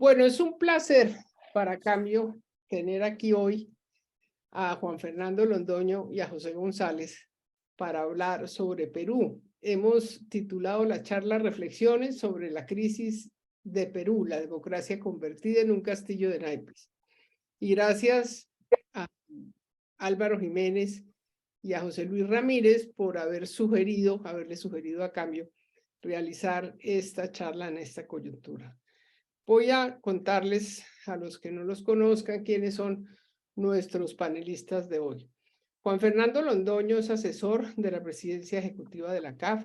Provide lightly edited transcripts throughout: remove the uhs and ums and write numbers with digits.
Bueno, es un placer para Cambio tener aquí hoy a Juan Fernando Londoño y a José González para hablar sobre Perú. Hemos titulado la charla Reflexiones sobre la crisis de Perú, la democracia convertida en un castillo de naipes. Y gracias a Álvaro Jiménez y a José Luis Ramírez por haberle sugerido a Cambio realizar esta charla en esta coyuntura. Voy a contarles a los que no los conozcan quiénes son nuestros panelistas de hoy. Juan Fernando Londoño es asesor de la presidencia ejecutiva de la CAF,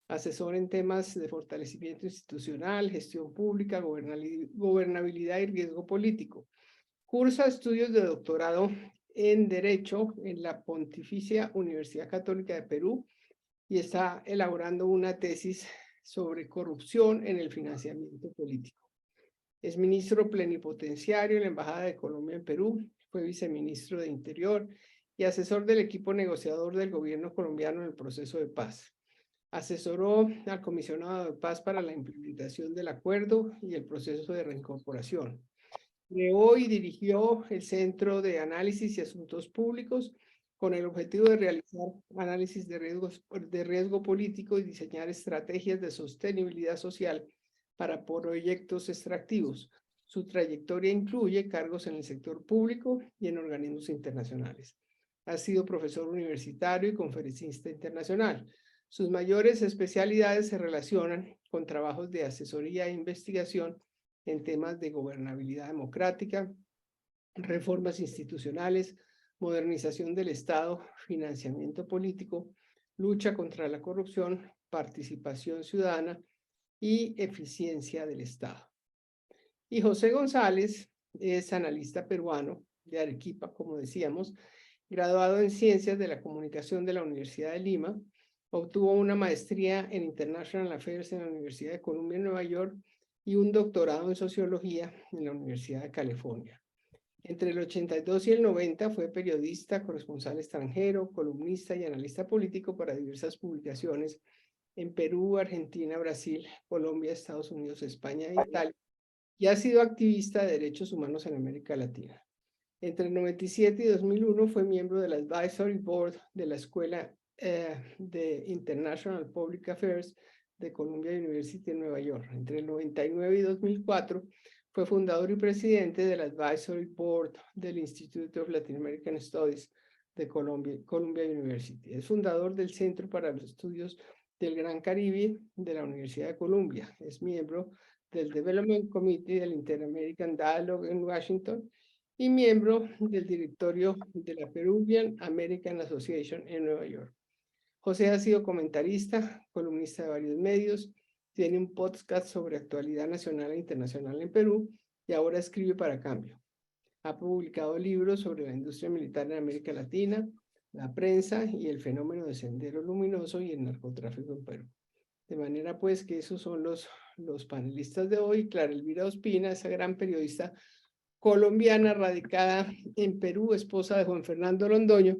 asesor en temas de fortalecimiento institucional, gestión pública, gobernabilidad y riesgo político. Cursa estudios de doctorado en Derecho en la Pontificia Universidad Católica de Perú y está elaborando una tesis sobre corrupción en el financiamiento político. Es ministro plenipotenciario en la Embajada de Colombia en Perú, fue viceministro de Interior y asesor del equipo negociador del gobierno colombiano en el proceso de paz. Asesoró al comisionado de paz para la implementación del acuerdo y el proceso de reincorporación. Creó y dirigió el Centro de Análisis y Asuntos Públicos con el objetivo de realizar análisis de riesgo político y diseñar estrategias de sostenibilidad social para proyectos extractivos. Su trayectoria incluye cargos en el sector público y en organismos internacionales. Ha sido profesor universitario y conferencista internacional. Sus mayores especialidades se relacionan con trabajos de asesoría e investigación en temas de gobernabilidad democrática, reformas institucionales, modernización del Estado, financiamiento político, lucha contra la corrupción, participación ciudadana y eficiencia del Estado. Y José González es analista peruano de Arequipa, como decíamos, graduado en Ciencias de la Comunicación de la Universidad de Lima, obtuvo una maestría en International Affairs en la Universidad de Columbia en Nueva York y un doctorado en Sociología en la Universidad de California. Entre el 82 y el 90 fue periodista, corresponsal extranjero, columnista y analista político para diversas publicaciones en Perú, Argentina, Brasil, Colombia, Estados Unidos, España e Italia, y ha sido activista de derechos humanos en América Latina. Entre el 97 y 2001 fue miembro del Advisory Board de la Escuela de International Public Affairs de Columbia University en Nueva York. Entre el 99 y 2004 fue fundador y presidente del Advisory Board del Institute of Latin American Studies de Columbia University. Es fundador del Centro para los Estudios del Gran Caribe de la Universidad de Columbia. Es miembro del Development Committee del Inter-American Dialogue en Washington y miembro del directorio de la Peruvian American Association en Nueva York. José ha sido comentarista, columnista de varios medios, tiene un podcast sobre actualidad nacional e internacional en Perú y ahora escribe para Cambio. Ha publicado libros sobre la industria militar en América Latina, la prensa y el fenómeno de Sendero Luminoso y el narcotráfico en Perú. De manera pues que esos son los panelistas de hoy. Clara Elvira Ospina, esa gran periodista colombiana radicada en Perú, esposa de Juan Fernando Londoño,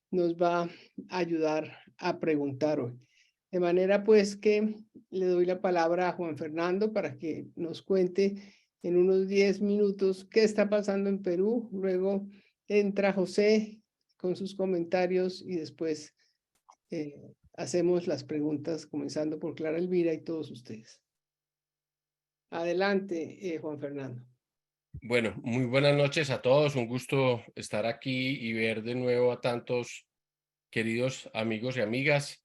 nos va a ayudar a preguntar hoy. De manera pues que le doy la palabra a Juan Fernando para que nos cuente en unos 10 minutos qué está pasando en Perú. Luego entra José con sus comentarios y después hacemos las preguntas comenzando por Clara Elvira y todos ustedes. Adelante, Juan Fernando. Bueno, muy buenas noches a todos. Un gusto estar aquí y ver de nuevo a tantos queridos amigos y amigas.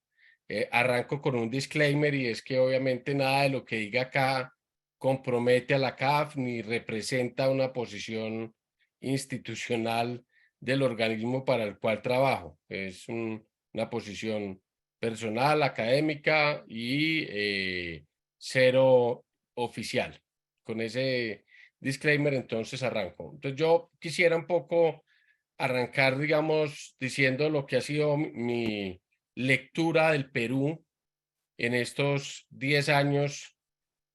Arranco con un disclaimer y es que obviamente nada de lo que diga acá compromete a la CAF ni representa una posición institucional del organismo para el cual trabajo. Es una posición personal, académica y cero oficial. Con ese disclaimer entonces arranco. Entonces yo quisiera un poco arrancar, digamos, diciendo lo que ha sido mi lectura del Perú en estos 10 años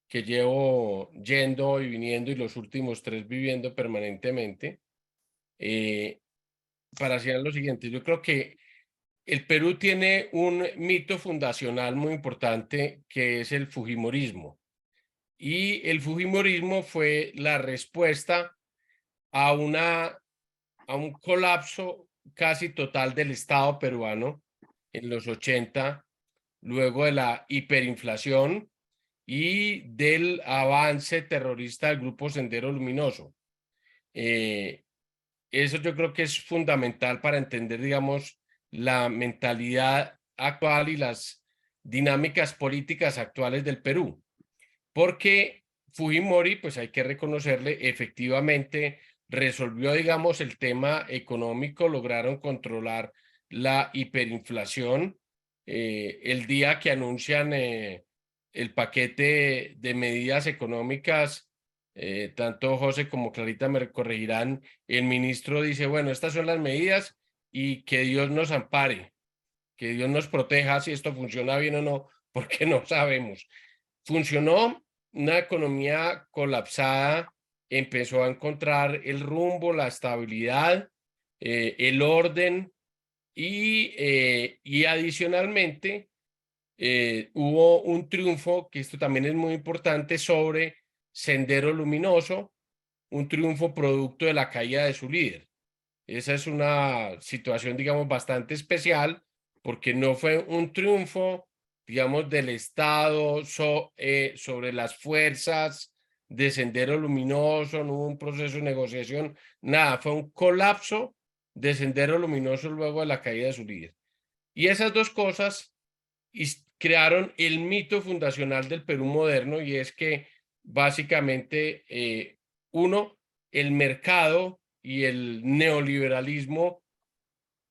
que llevo yendo y viniendo y los últimos 3 viviendo permanentemente, para decir lo siguiente. Yo creo que el Perú tiene un mito fundacional muy importante que es el fujimorismo. y el fujimorismo fue la respuesta a un colapso casi total del Estado peruano en los 80, luego de la hiperinflación y del avance terrorista del grupo Sendero Luminoso. Eso yo creo que es fundamental para entender, digamos, la mentalidad actual y las dinámicas políticas actuales del Perú, porque Fujimori, pues hay que reconocerle, efectivamente resolvió, digamos, el tema económico, lograron controlar la hiperinflación. El día que anuncian el paquete de medidas económicas, tanto José como Clarita me corregirán, el ministro dice, bueno, estas son las medidas y que Dios nos ampare, que Dios nos proteja si esto funciona bien o no, porque no sabemos. Funcionó, una economía colapsada empezó a encontrar el rumbo, la estabilidad, el orden y adicionalmente hubo un triunfo, que esto también es muy importante, sobre Sendero Luminoso, un triunfo producto de la caída de su líder. Esa es una situación, digamos, bastante especial porque no fue un triunfo, digamos, del Estado sobre las fuerzas de Sendero Luminoso, no hubo un proceso de negociación, nada, fue un colapso de Sendero Luminoso luego de la caída de su líder. Y esas dos cosas crearon el mito fundacional del Perú moderno y es que básicamente, uno, el mercado y el neoliberalismo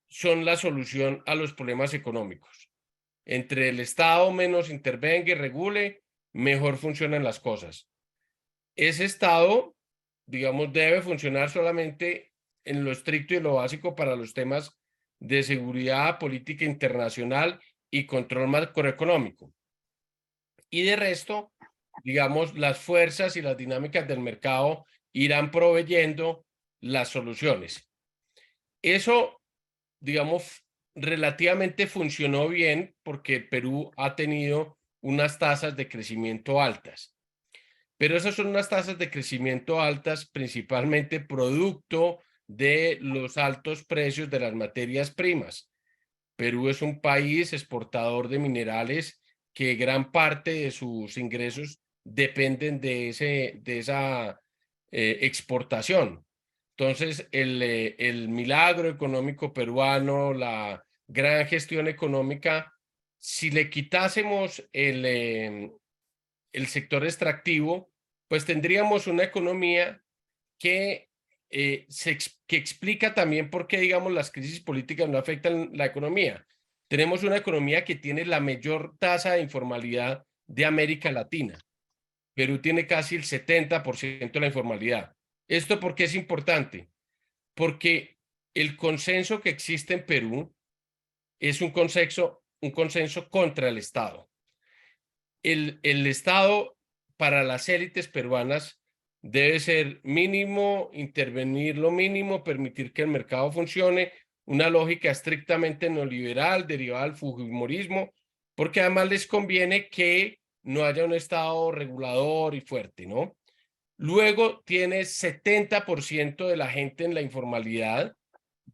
son la solución a los problemas económicos. Entre el Estado menos intervenga y regule, mejor funcionan las cosas. Ese Estado, digamos, debe funcionar solamente en lo estricto y lo básico para los temas de seguridad, política internacional y control macroeconómico. Y de resto, digamos, las fuerzas y las dinámicas del mercado irán proveyendo las soluciones. Eso, digamos, relativamente funcionó bien porque Perú ha tenido unas tasas de crecimiento altas. Pero esas son unas tasas de crecimiento altas principalmente producto de los altos precios de las materias primas. Perú es un país exportador de minerales que gran parte de sus ingresos dependen de esa exportación. Entonces, el milagro económico peruano, la gran gestión económica, si le quitásemos el sector extractivo, pues tendríamos una economía que, que explica también por qué, digamos, las crisis políticas no afectan la economía. Tenemos una economía que tiene la mayor tasa de informalidad de América Latina. Perú tiene casi el 70% de la informalidad. ¿Esto por qué es importante? Porque el consenso que existe en Perú es un consenso contra el Estado. El Estado para las élites peruanas debe ser mínimo, intervenir lo mínimo, permitir que el mercado funcione, una lógica estrictamente neoliberal derivada del fujimorismo, porque además les conviene que no haya un Estado regulador y fuerte, ¿no? Luego tiene 70% de la gente en la informalidad,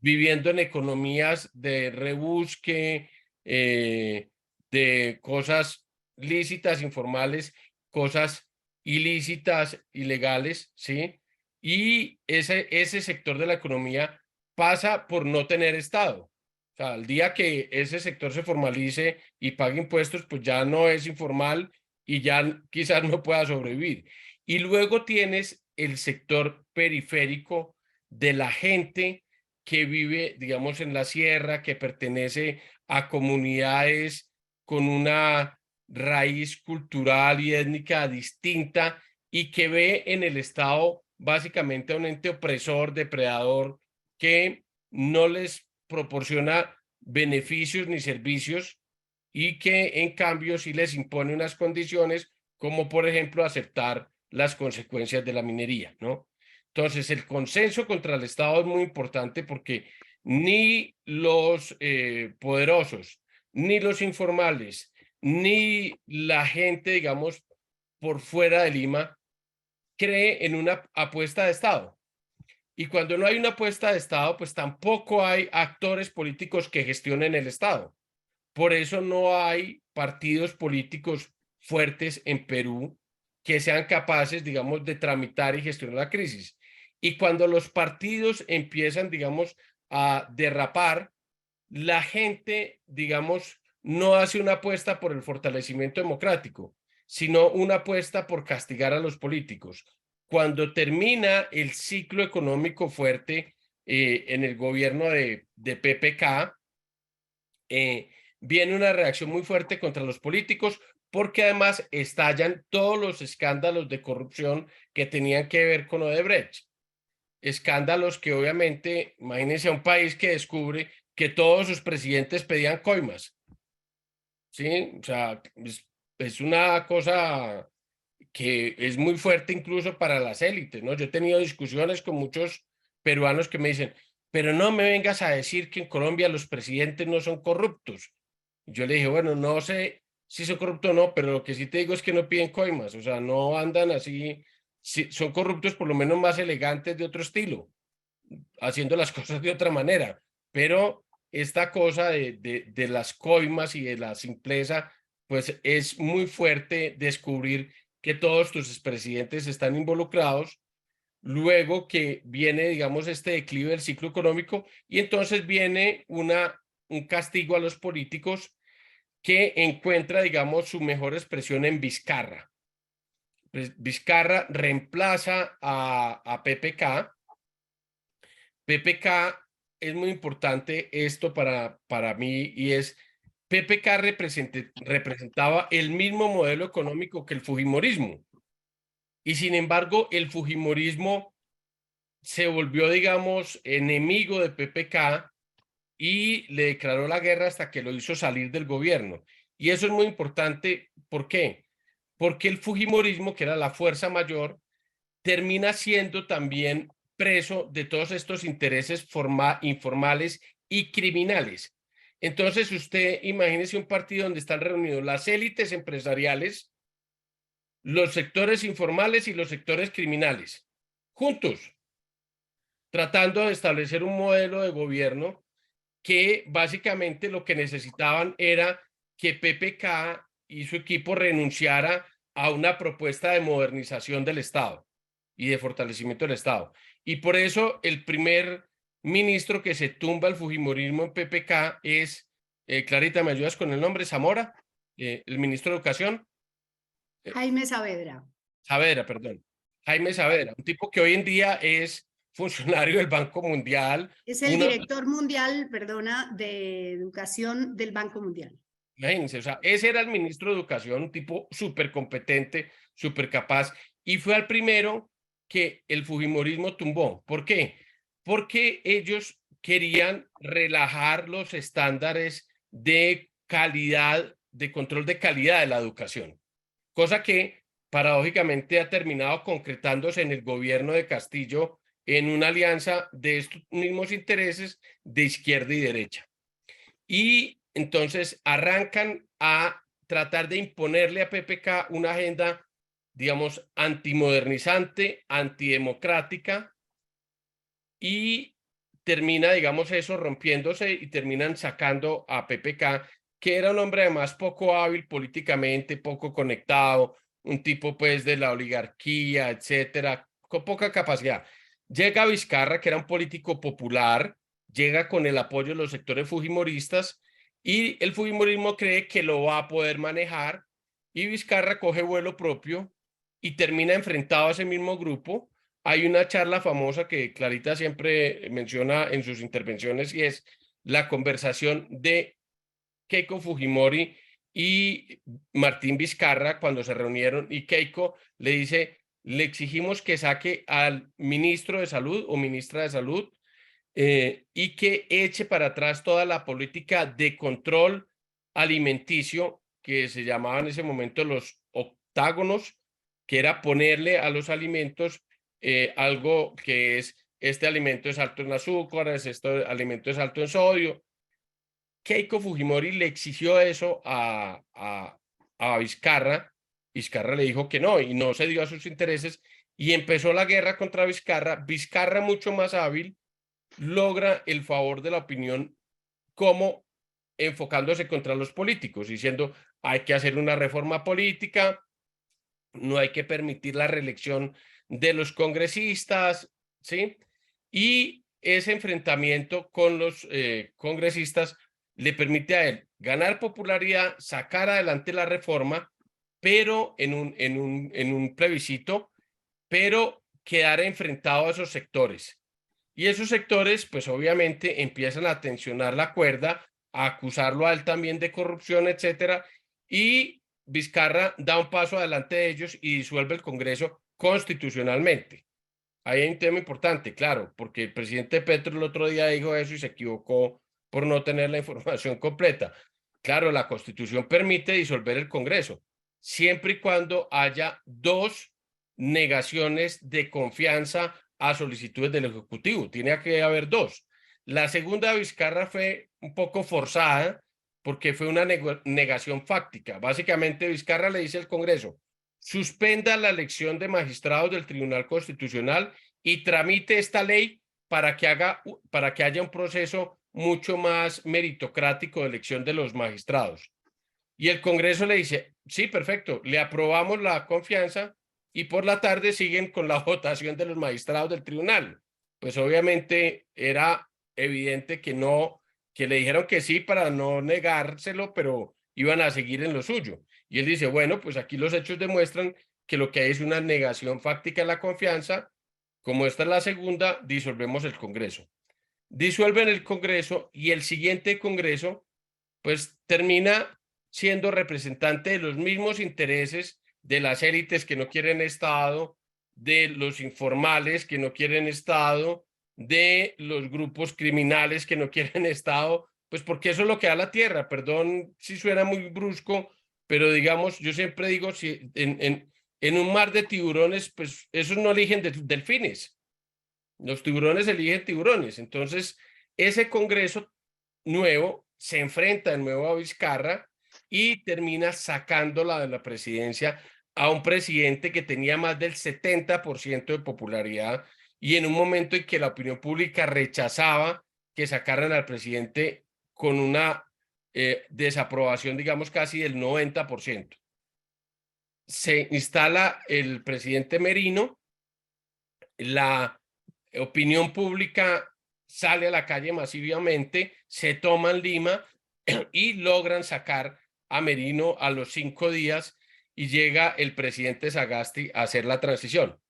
viviendo en economías de rebusque, de cosas lícitas, informales, cosas ilícitas, ilegales, ¿sí? Y ese sector de la economía pasa por no tener Estado. O sea, el día que ese sector se formalice y pague impuestos, pues ya no es informal y ya quizás no pueda sobrevivir. Y luego tienes el sector periférico de la gente que vive, digamos, en la sierra, que pertenece a comunidades con una raíz cultural y étnica distinta y que ve en el Estado básicamente a un ente opresor, depredador, que no les proporciona beneficios ni servicios y que en cambio sí les impone unas condiciones como por ejemplo aceptar las consecuencias de la minería, ¿no? Entonces, el consenso contra el Estado es muy importante porque ni los poderosos, ni los informales, ni la gente, digamos, por fuera de Lima cree en una apuesta de Estado. Y cuando no hay una apuesta de Estado, pues tampoco hay actores políticos que gestionen el Estado. Por eso no hay partidos políticos fuertes en Perú que sean capaces, digamos, de tramitar y gestionar la crisis. Y cuando los partidos empiezan, digamos, a derrapar, la gente, digamos, no hace una apuesta por el fortalecimiento democrático, sino una apuesta por castigar a los políticos. Cuando termina el ciclo económico fuerte en el gobierno de PPK, viene una reacción muy fuerte contra los políticos porque además estallan todos los escándalos de corrupción que tenían que ver con Odebrecht. Escándalos que obviamente, imagínense a un país que descubre que todos sus presidentes pedían coimas. ¿Sí? O sea, es una cosa que es muy fuerte incluso para las élites, ¿no? Yo he tenido discusiones con muchos peruanos que me dicen, pero no me vengas a decir que en Colombia los presidentes no son corruptos. Yo le dije, bueno, no sé si son corruptos o no, pero lo que sí te digo es que no piden coimas, o sea, no andan así, son corruptos por lo menos más elegantes de otro estilo, haciendo las cosas de otra manera, pero esta cosa de las coimas y de la simpleza, pues es muy fuerte descubrir que todos tus expresidentes están involucrados, luego que viene, digamos, este declive del ciclo económico y entonces viene un castigo a los políticos que encuentra, digamos, su mejor expresión en Vizcarra. Pues Vizcarra reemplaza a PPK. PPK es muy importante esto para mí y es PPK representaba el mismo modelo económico que el fujimorismo y sin embargo el fujimorismo se volvió, digamos, enemigo de PPK y le declaró la guerra hasta que lo hizo salir del gobierno. Y eso es muy importante. ¿Por qué? Porque el fujimorismo, que era la fuerza mayor, termina siendo también preso de todos estos intereses informales y criminales. Entonces, usted imagínese un partido donde están reunidos las élites empresariales, los sectores informales y los sectores criminales, juntos, tratando de establecer un modelo de gobierno que básicamente lo que necesitaban era que PPK y su equipo renunciara a una propuesta de modernización del Estado y de fortalecimiento del Estado. Y por eso el primer ministro que se tumba el fujimorismo en PPK es, Clarita, ¿me ayudas con el nombre? Zamora, el ministro de Educación. Jaime Saavedra. Saavedra, perdón. Jaime Saavedra, un tipo que hoy en día es funcionario del Banco Mundial. Es el director mundial, perdona, de educación del Banco Mundial. Imagínense, o sea, ese era el ministro de Educación, un tipo súper competente, súper capaz, y fue al primero que el fujimorismo tumbó. ¿Por qué? Porque ellos querían relajar los estándares de calidad, de control de calidad de la educación, cosa que paradójicamente ha terminado concretándose en el gobierno de Castillo en una alianza de estos mismos intereses de izquierda y derecha. Y entonces arrancan a tratar de imponerle a PPK una agenda, digamos, antimodernizante, antidemocrática, y termina, digamos, eso rompiéndose y terminan sacando a PPK, que era un hombre además poco hábil políticamente, poco conectado, un tipo pues de la oligarquía, etcétera, con poca capacidad. Llega Vizcarra, que era un político popular, llega con el apoyo de los sectores fujimoristas y el fujimorismo cree que lo va a poder manejar y Vizcarra coge vuelo propio y termina enfrentado a ese mismo grupo. Hay una charla famosa que Clarita siempre menciona en sus intervenciones y es la conversación de Keiko Fujimori y Martín Vizcarra cuando se reunieron y Keiko le dice, le exigimos que saque al ministro de salud o ministra de salud y que eche para atrás toda la política de control alimenticio que se llamaba en ese momento los octágonos, que era ponerle a los alimentos algo que es, este alimento es alto en azúcar, este alimento es alto en sodio. Keiko Fujimori le exigió eso a Vizcarra Vizcarra le dijo que no y no se dio a sus intereses y empezó la guerra contra Vizcarra. Vizcarra, mucho más hábil, logra el favor de la opinión como enfocándose contra los políticos, diciendo hay que hacer una reforma política, no hay que permitir la reelección de los congresistas, ¿sí? Y ese enfrentamiento con los congresistas le permite a él ganar popularidad, sacar adelante la reforma, pero en un plebiscito, pero quedar enfrentado a esos sectores. Y esos sectores, pues obviamente empiezan a tensionar la cuerda, a acusarlo a él también de corrupción, etcétera, y Vizcarra da un paso adelante de ellos y disuelve el Congreso constitucionalmente. Ahí hay un tema importante, claro, porque el presidente Petro el otro día dijo eso y se equivocó por no tener la información completa. Claro, la Constitución permite disolver el Congreso, siempre y cuando haya 2 negaciones de confianza a solicitudes del Ejecutivo. Tiene que haber 2. La segunda de Vizcarra fue un poco forzada porque fue una negación fáctica. Básicamente, Vizcarra le dice al Congreso, suspenda la elección de magistrados del Tribunal Constitucional y tramite esta ley para que haya un proceso mucho más meritocrático de elección de los magistrados. Y el Congreso le dice, sí, perfecto, le aprobamos la confianza y por la tarde siguen con la votación de los magistrados del tribunal. Pues obviamente era evidente que no, que le dijeron que sí para no negárselo, pero iban a seguir en lo suyo. Y él dice, bueno, pues aquí los hechos demuestran que lo que hay es una negación fáctica de la confianza. Como esta es la segunda, disolvemos el Congreso. Disuelven el Congreso y el siguiente Congreso, pues termina siendo representante de los mismos intereses de las élites que no quieren Estado, de los informales que no quieren Estado, de los grupos criminales que no quieren Estado, pues porque eso es lo que da la tierra. Perdón si suena muy brusco, pero digamos, yo siempre digo, si en un mar de tiburones, pues esos no eligen delfines, los tiburones eligen tiburones. Entonces, ese Congreso nuevo se enfrenta de nuevo a Vizcarra y termina sacándola de la presidencia a un presidente que tenía más del 70% de popularidad y en un momento en que la opinión pública rechazaba que sacaran al presidente con una desaprobación, digamos, casi del 90%. Se instala el presidente Merino, la opinión pública sale a la calle masivamente, se toman Lima y logran sacar a Merino a los 5 días y llega el presidente Sagasti a hacer la transición.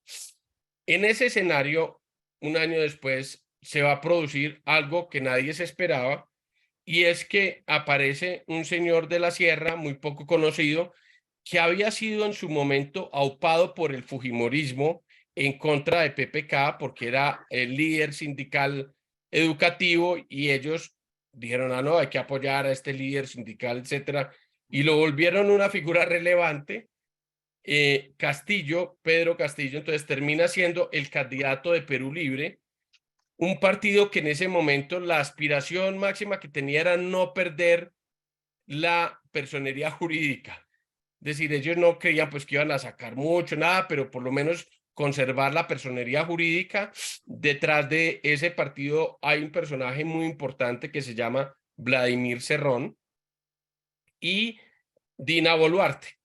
En ese escenario, un año después, se va a producir algo que nadie se esperaba y es que aparece un señor de la sierra muy poco conocido que había sido en su momento aupado por el fujimorismo en contra de PPK porque era el líder sindical educativo y ellos dijeron, ah, no, hay que apoyar a este líder sindical, etcétera, y lo volvieron una figura relevante. Castillo, Pedro Castillo, entonces termina siendo el candidato de Perú Libre, un partido que en ese momento la aspiración máxima que tenía era no perder la personería jurídica. Es decir, ellos no creían pues que iban a sacar mucho, nada, pero por lo menos conservar la personería jurídica. Detrás de ese partido hay un personaje muy importante que se llama Vladimir Cerrón y Dina Boluarte.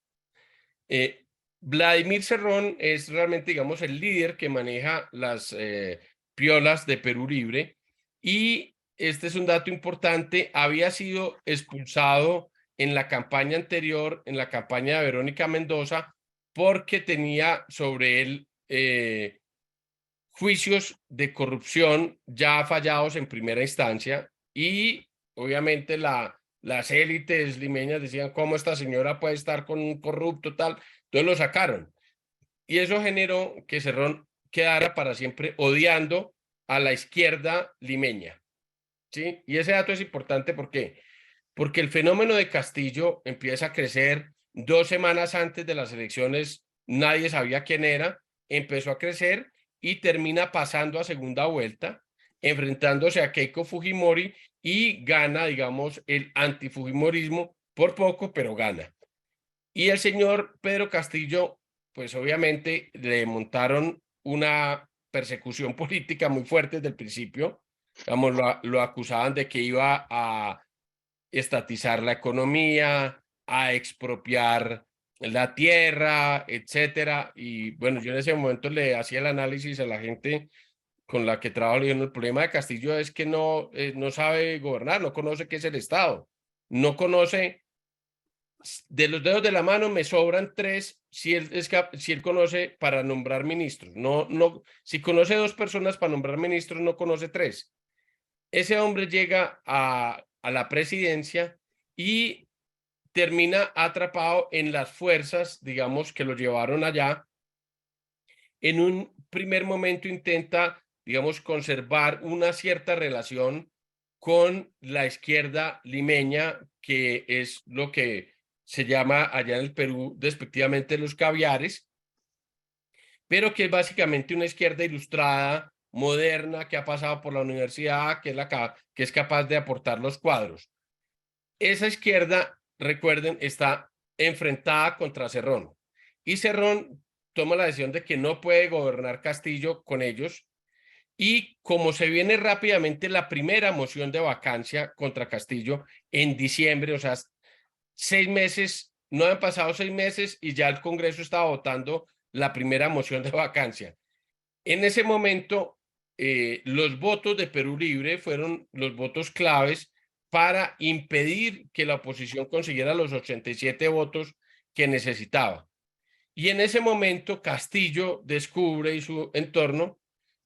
Vladimir Cerrón es realmente, digamos, el líder que maneja las piolas de Perú Libre y este es un dato importante, había sido expulsado en la campaña anterior, en la campaña de Verónica Mendoza, porque tenía sobre él juicios de corrupción ya fallados en primera instancia y obviamente las élites limeñas decían cómo esta señora puede estar con un corrupto tal, entonces lo sacaron y eso generó que Cerrón quedara para siempre odiando a la izquierda limeña, ¿sí? Y ese dato es importante porque el fenómeno de Castillo empieza a crecer 2 semanas antes de las elecciones, nadie sabía quién era, empezó a crecer y termina pasando a segunda vuelta, enfrentándose a Keiko Fujimori y gana, digamos, el antifujimorismo por poco, pero gana. Y el señor Pedro Castillo, pues obviamente le montaron una persecución política muy fuerte desde el principio. Digamos, lo acusaban de que iba a estatizar la economía, a expropiar la tierra, etcétera. Y bueno, yo en ese momento le hacía el análisis a la gente con la que trabajo. El problema de Castillo es que no sabe gobernar, no conoce qué es el Estado, no conoce. De los dedos de la mano me sobran tres si él conoce para nombrar ministros. Si conoce dos personas para nombrar ministros, no conoce tres. Ese hombre llega a la presidencia y termina atrapado en las fuerzas, digamos, que lo llevaron allá. En un primer momento intenta, digamos, conservar una cierta relación con la izquierda limeña, que es lo que se llama allá en el Perú despectivamente los caviares, pero que es básicamente una izquierda ilustrada, moderna, que ha pasado por la universidad, que es capaz de aportar los cuadros. Esa izquierda, recuerden, está enfrentada contra Cerrón. Y Cerrón toma la decisión de que no puede gobernar Castillo con ellos. Y como se viene rápidamente la primera moción de vacancia contra Castillo en diciembre, o sea, 6 meses, no han pasado 6 meses y ya el Congreso estaba votando la primera moción de vacancia. En ese momento, los votos de Perú Libre fueron los votos claves para impedir que la oposición consiguiera los 87 votos que necesitaba. Y en ese momento Castillo descubre y su entorno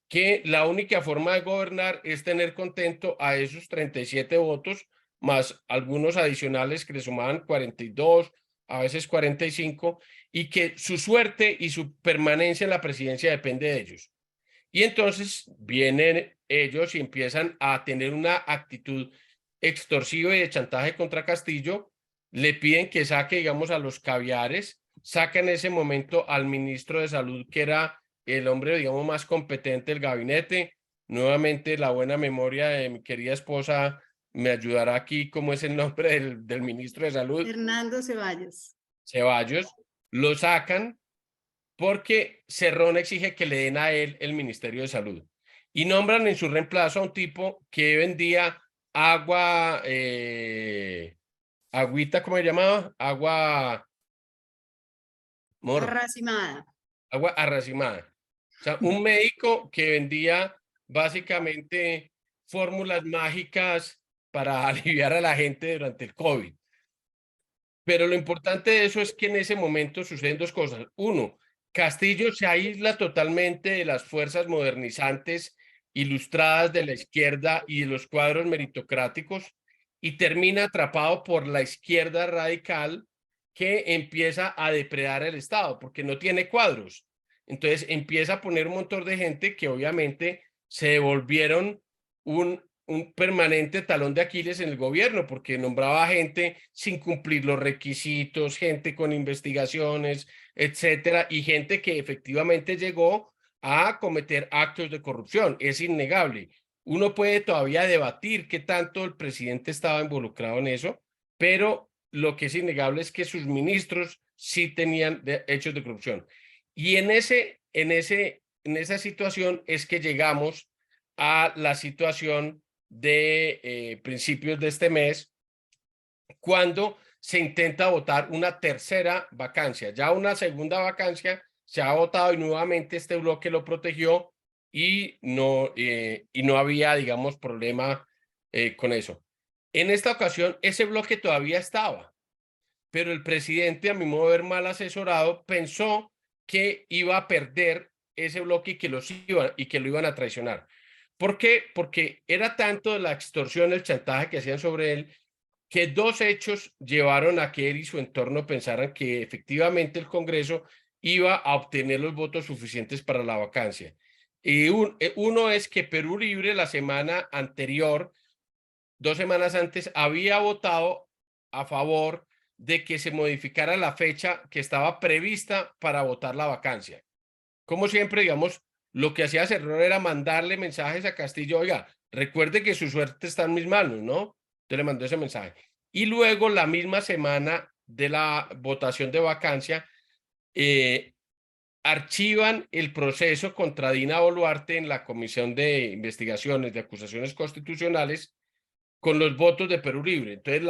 que la única forma de gobernar es tener contento a esos 37 votos, más algunos adicionales que le sumaban 42, a veces 45, y que su suerte y su permanencia en la presidencia depende de ellos. Y entonces vienen ellos y empiezan a tener una actitud extorsiva y de chantaje contra Castillo. Le piden que saque, digamos, a los caviares. Saca en ese momento al ministro de Salud, que era el hombre, digamos, más competente del gabinete. Nuevamente, la buena memoria de mi querida esposa me ayudará aquí, ¿cómo es el nombre del ministro de Salud? Hernando Ceballos. Ceballos. Lo sacan porque Cerrón exige que le den a él el Ministerio de Salud. Y nombran en su reemplazo a un tipo que vendía agua, agüita, ¿cómo se llamaba? Agua Arracimada. agua arracimada. O sea, un médico que vendía básicamente fórmulas mágicas para aliviar a la gente durante el COVID. Pero lo importante de eso es que en ese momento suceden dos cosas. Uno, Castillo se aísla totalmente de las fuerzas modernizantes ilustradas de la izquierda y de los cuadros meritocráticos y termina atrapado por la izquierda radical que empieza a depredar el Estado porque no tiene cuadros. Entonces empieza a poner un montón de gente que obviamente se devolvieron un permanente talón de Aquiles en el gobierno, porque nombraba gente sin cumplir los requisitos, gente con investigaciones, etcétera, y gente que efectivamente llegó a cometer actos de corrupción. Es innegable. Uno puede todavía debatir qué tanto el presidente estaba involucrado en eso, pero lo que es innegable es que sus ministros sí tenían hechos de corrupción. Y en esa situación es que llegamos a la situación de principios de este mes, cuando se intenta votar una tercera vacancia. Ya una segunda vacancia se ha votado y nuevamente este bloque lo protegió y no había, digamos, problema con eso. En esta ocasión, ese bloque todavía estaba, pero el presidente, a mi modo de ver mal asesorado, pensó que iba a perder ese bloque y que lo iban a traicionar. ¿Por qué? Porque era tanto la extorsión, el chantaje que hacían sobre él, que dos hechos llevaron a que él y su entorno pensaran que efectivamente el Congreso iba a obtener los votos suficientes para la vacancia. Y uno es que Perú Libre la semana anterior, 2 semanas antes, había votado a favor de que se modificara la fecha que estaba prevista para votar la vacancia. Como siempre, digamos, lo que hacía Cerrón era mandarle mensajes a Castillo: oiga, recuerde que su suerte está en mis manos, ¿no? Entonces le mandó ese mensaje. Y luego la misma semana de la votación de vacancia, archivan el proceso contra Dina Boluarte en la Comisión de Investigaciones de Acusaciones Constitucionales con los votos de Perú Libre. Entonces,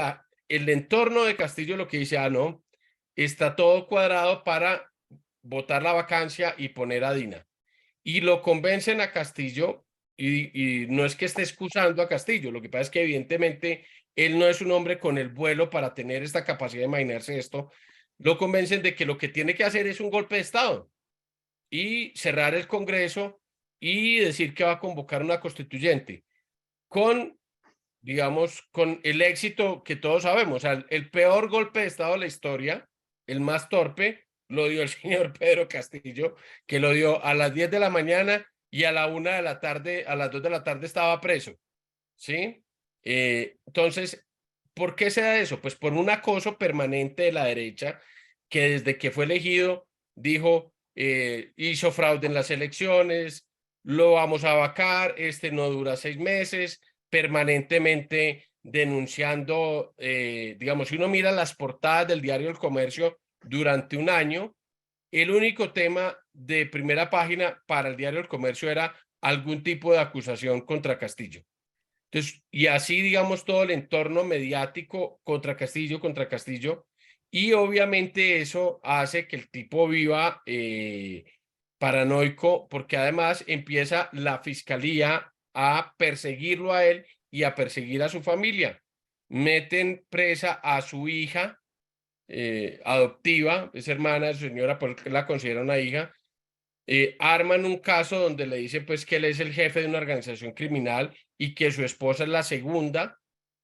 el entorno de Castillo lo que dice, no, está todo cuadrado para votar la vacancia y poner a Dina. Y lo convencen a Castillo, y no es que esté excusando a Castillo, lo que pasa es que evidentemente él no es un hombre con el vuelo para tener esta capacidad de imaginarse esto. Lo convencen de que lo que tiene que hacer es un golpe de Estado y cerrar el Congreso y decir que va a convocar una constituyente con, digamos, con el éxito que todos sabemos. O sea, el peor golpe de Estado de la historia, el más torpe, lo dio el señor Pedro Castillo, que lo dio a las 10 de la mañana y a la 1 de la tarde, a las 2 de la tarde estaba preso, ¿sí? Entonces, ¿por qué se da eso? Pues por un acoso permanente de la derecha, que desde que fue elegido dijo, hizo fraude en las elecciones, lo vamos a vacar, no dura 6 meses, permanentemente denunciando, digamos, si uno mira las portadas del diario El Comercio durante un año, el único tema de primera página para el diario El Comercio era algún tipo de acusación contra Castillo. Entonces, y así, digamos, todo el entorno mediático contra Castillo, y obviamente eso hace que el tipo viva paranoico, porque además empieza la fiscalía a perseguirlo a él y a perseguir a su familia. Meten presa a su hija adoptiva, es hermana de su señora, porque la considera una hija. Arman un caso donde le dicen pues que él es el jefe de una organización criminal y que su esposa es la segunda,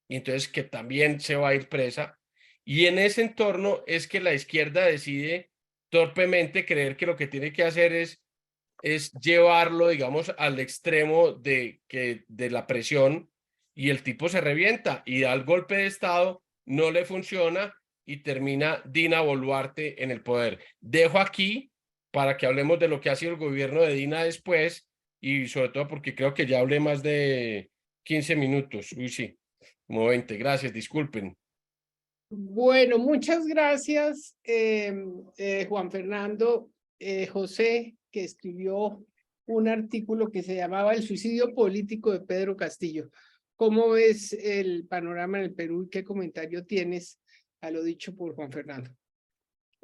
y entonces que también se va a ir presa. Y en ese entorno es que la izquierda decide torpemente creer que lo que tiene que hacer es llevarlo, digamos, al extremo de la presión, y el tipo se revienta y da el golpe de Estado, no le funciona y termina Dina Boluarte en el poder. Dejo aquí para que hablemos de lo que ha sido el gobierno de Dina después, y sobre todo porque creo que ya hablé más de 15 minutos. Uy, sí, como 20. Gracias, disculpen. Bueno, muchas gracias, Juan Fernando. José, que escribió un artículo que se llamaba El suicidio político de Pedro Castillo. ¿Cómo ves el panorama en el Perú y qué comentario tienes a lo dicho por Juan Fernando?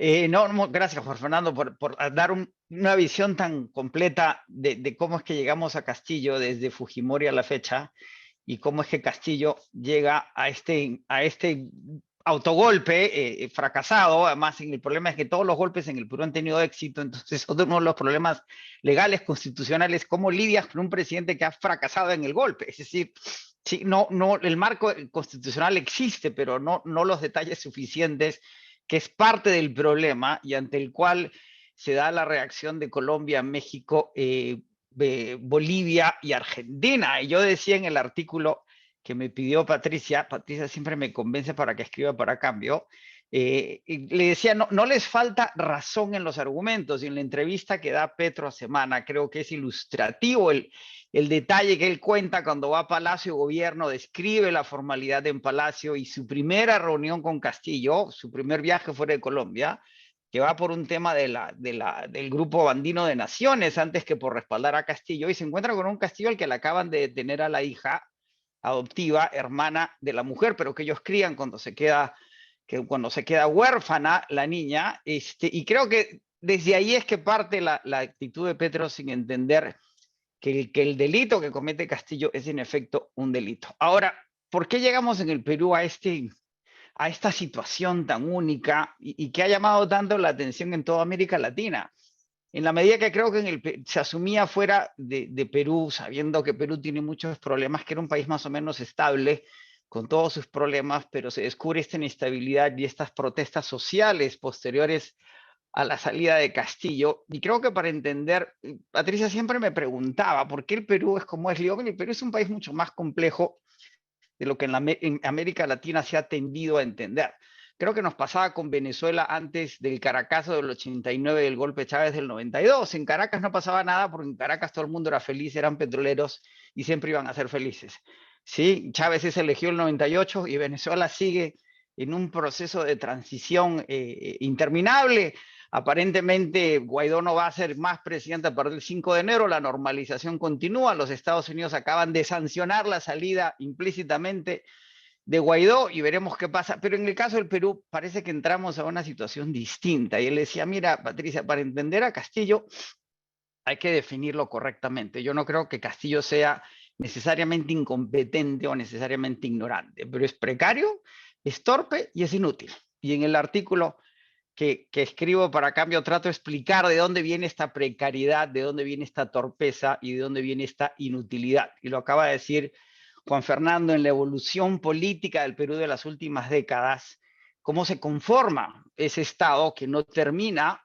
Gracias, Juan Fernando, por dar una visión tan completa de cómo es que llegamos a Castillo desde Fujimori a la fecha, y cómo es que Castillo llega a este autogolpe fracasado. Además, el problema es que todos los golpes en el Perú han tenido éxito, entonces uno de los problemas legales, constitucionales, cómo lidias con un presidente que ha fracasado en el golpe. Es decir, sí, el marco constitucional existe, pero no los detalles suficientes, que es parte del problema y ante el cual se da la reacción de Colombia, México, Bolivia y Argentina. Y yo decía en el artículo que me pidió Patricia siempre me convence para que escriba para Cambio, le decía, no les falta razón en los argumentos, y en la entrevista que da Petro a Semana creo que es ilustrativo el detalle que él cuenta cuando va a Palacio Gobierno, describe la formalidad en Palacio y su primera reunión con Castillo, su primer viaje fuera de Colombia, que va por un tema del grupo andino de naciones antes que por respaldar a Castillo, y se encuentra con un Castillo al que le acaban de detener a la hija adoptiva, hermana de la mujer, pero que ellos crían cuando se queda huérfana la niña, y creo que desde ahí es que parte la actitud de Petro, sin entender que el delito que comete Castillo es en efecto un delito. Ahora, ¿por qué llegamos en el Perú a esta situación tan única y que ha llamado tanto la atención en toda América Latina? En la medida que creo que se asumía fuera de Perú, sabiendo que Perú tiene muchos problemas, que era un país más o menos estable, con todos sus problemas, pero se descubre esta inestabilidad y estas protestas sociales posteriores a la salida de Castillo. Y creo que para entender, Patricia siempre me preguntaba por qué el Perú es como es. El Perú es un país mucho más complejo de lo que en América Latina se ha tendido a entender. Creo que nos pasaba con Venezuela antes del Caracazo del 89, del golpe de Chávez del 92. En Caracas no pasaba nada porque en Caracas todo el mundo era feliz, eran petroleros y siempre iban a ser felices. Sí, Chávez es elegido en el 98 y Venezuela sigue en un proceso de transición interminable. Aparentemente Guaidó no va a ser más presidente a partir del 5 de enero, la normalización continúa, los Estados Unidos acaban de sancionar la salida implícitamente de Guaidó y veremos qué pasa. Pero en el caso del Perú parece que entramos a una situación distinta. Y él decía, mira, Patricia, para entender a Castillo hay que definirlo correctamente. Yo no creo que Castillo sea necesariamente incompetente o necesariamente ignorante, pero es precario, es torpe y es inútil. Y en el artículo que escribo para Cambio trato de explicar de dónde viene esta precariedad, de dónde viene esta torpeza y de dónde viene esta inutilidad. Y lo acaba de decir Juan Fernando en la evolución política del Perú de las últimas décadas, cómo se conforma ese Estado que no termina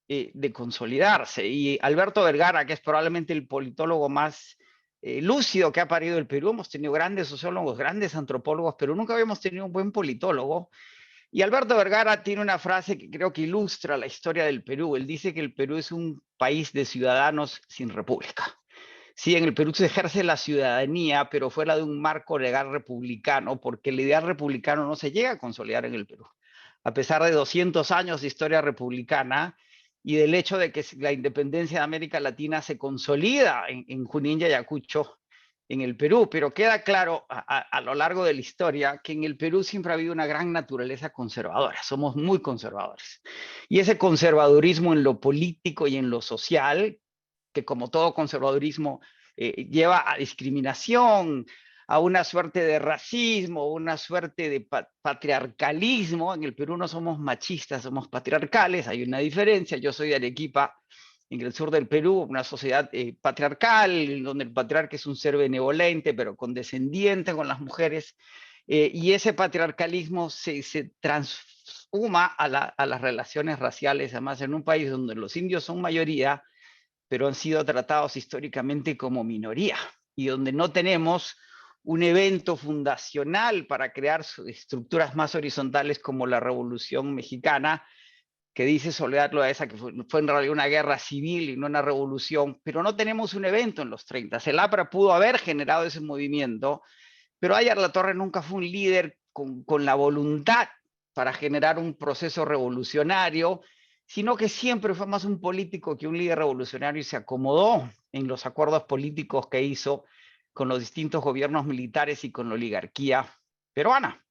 de consolidarse. Y Alberto Vergara, que es probablemente el politólogo más lúcido que ha parido el Perú, hemos tenido grandes sociólogos, grandes antropólogos, pero nunca habíamos tenido un buen politólogo. Y Alberto Vergara tiene una frase que creo que ilustra la historia del Perú. Él dice que el Perú es un país de ciudadanos sin república. Sí, en el Perú se ejerce la ciudadanía, pero fuera de un marco legal republicano, porque el ideal republicano no se llega a consolidar en el Perú. A pesar de 200 años de historia republicana y del hecho de que la independencia de América Latina se consolida en Junín y Ayacucho, en el Perú, pero queda claro a lo largo de la historia que en el Perú siempre ha habido una gran naturaleza conservadora, somos muy conservadores. Y ese conservadurismo en lo político y en lo social, que como todo conservadurismo lleva a discriminación, a una suerte de racismo, una suerte de patriarcalismo. En el Perú no somos machistas, somos patriarcales, hay una diferencia. Yo soy de Arequipa, en el sur del Perú, una sociedad patriarcal, donde el patriarca es un ser benevolente, pero condescendiente con las mujeres, y ese patriarcalismo se transforma a las relaciones raciales, además en un país donde los indios son mayoría, pero han sido tratados históricamente como minoría, y donde no tenemos un evento fundacional para crear estructuras más horizontales como la Revolución Mexicana, que dice Soledad Loaesa que fue en realidad una guerra civil y no una revolución, pero no tenemos un evento en los 30. El APRA pudo haber generado ese movimiento, pero Ayer Latorre nunca fue un líder con la voluntad para generar un proceso revolucionario, sino que siempre fue más un político que un líder revolucionario y se acomodó en los acuerdos políticos que hizo con los distintos gobiernos militares y con la oligarquía peruana.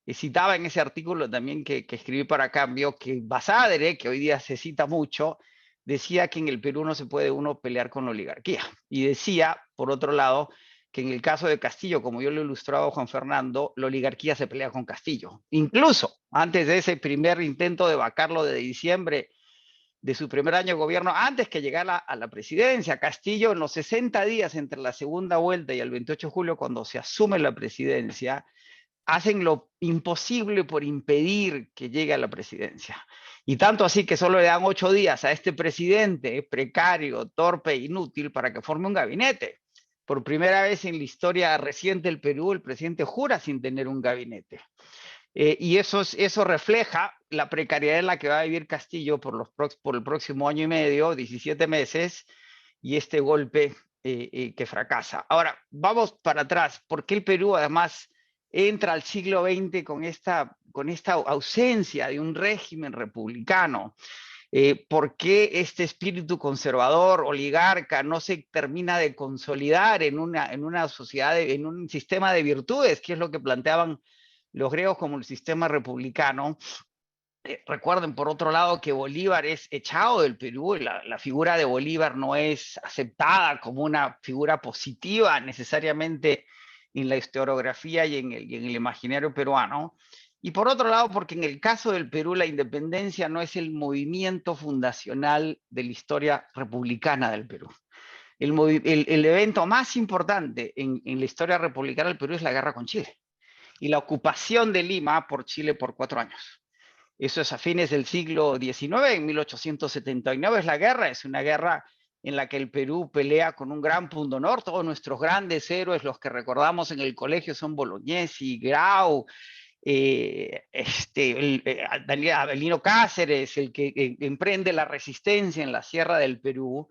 Y citaba en ese artículo también que escribí para Cambio que Basadre, que hoy día se cita mucho, decía que en el Perú no se puede uno pelear con la oligarquía. Y decía, por otro lado, que en el caso de Castillo, como yo lo ilustraba a Juan Fernando, la oligarquía se pelea con Castillo. Incluso antes de ese primer intento de vacarlo de diciembre de su primer año de gobierno, antes que llegara a la presidencia, Castillo en los 60 días entre la segunda vuelta y el 28 de julio, cuando se asume la presidencia, hacen lo imposible por impedir que llegue a la presidencia. Y tanto así que solo le dan 8 días a este presidente precario, torpe, inútil, para que forme un gabinete. Por primera vez en la historia reciente del Perú, el presidente jura sin tener un gabinete. Y eso refleja la precariedad en la que va a vivir Castillo por el próximo año y medio, 17 meses, y este golpe que fracasa. Ahora, vamos para atrás. ¿Por qué el Perú además entra al siglo XX con esta ausencia de un régimen republicano? ¿Por qué este espíritu conservador, oligarca, no se termina de consolidar en una sociedad, en un sistema de virtudes, que es lo que planteaban los griegos como el sistema republicano? Recuerden, por otro lado, que Bolívar es echado del Perú. La figura de Bolívar no es aceptada como una figura positiva necesariamente en la historiografía y en el imaginario peruano. Y por otro lado, porque en el caso del Perú la independencia no es el movimiento fundacional de la historia republicana del Perú. El evento más importante en la historia republicana del Perú es la guerra con Chile y la ocupación de Lima por Chile por 4 años. Eso es a fines del siglo XIX, en 1879 es la guerra, es una guerra en la que el Perú pelea con un gran pundonor. Todos nuestros grandes héroes, los que recordamos en el colegio, son Bolognesi, Grau, Avelino Cáceres, el que emprende la resistencia en la Sierra del Perú.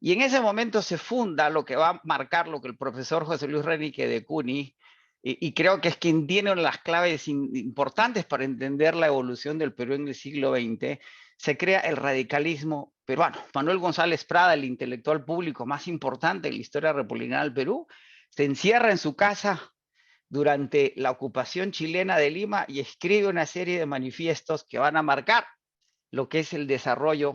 Y en ese momento se funda lo que va a marcar lo que el profesor José Luis Renique de CUNY y creo que es quien tiene las claves importantes para entender la evolución del Perú en el siglo XX, se crea el radicalismo peruano. Manuel González Prada, el intelectual público más importante en la historia republicana del Perú, se encierra en su casa durante la ocupación chilena de Lima y escribe una serie de manifiestos que van a marcar lo que es el desarrollo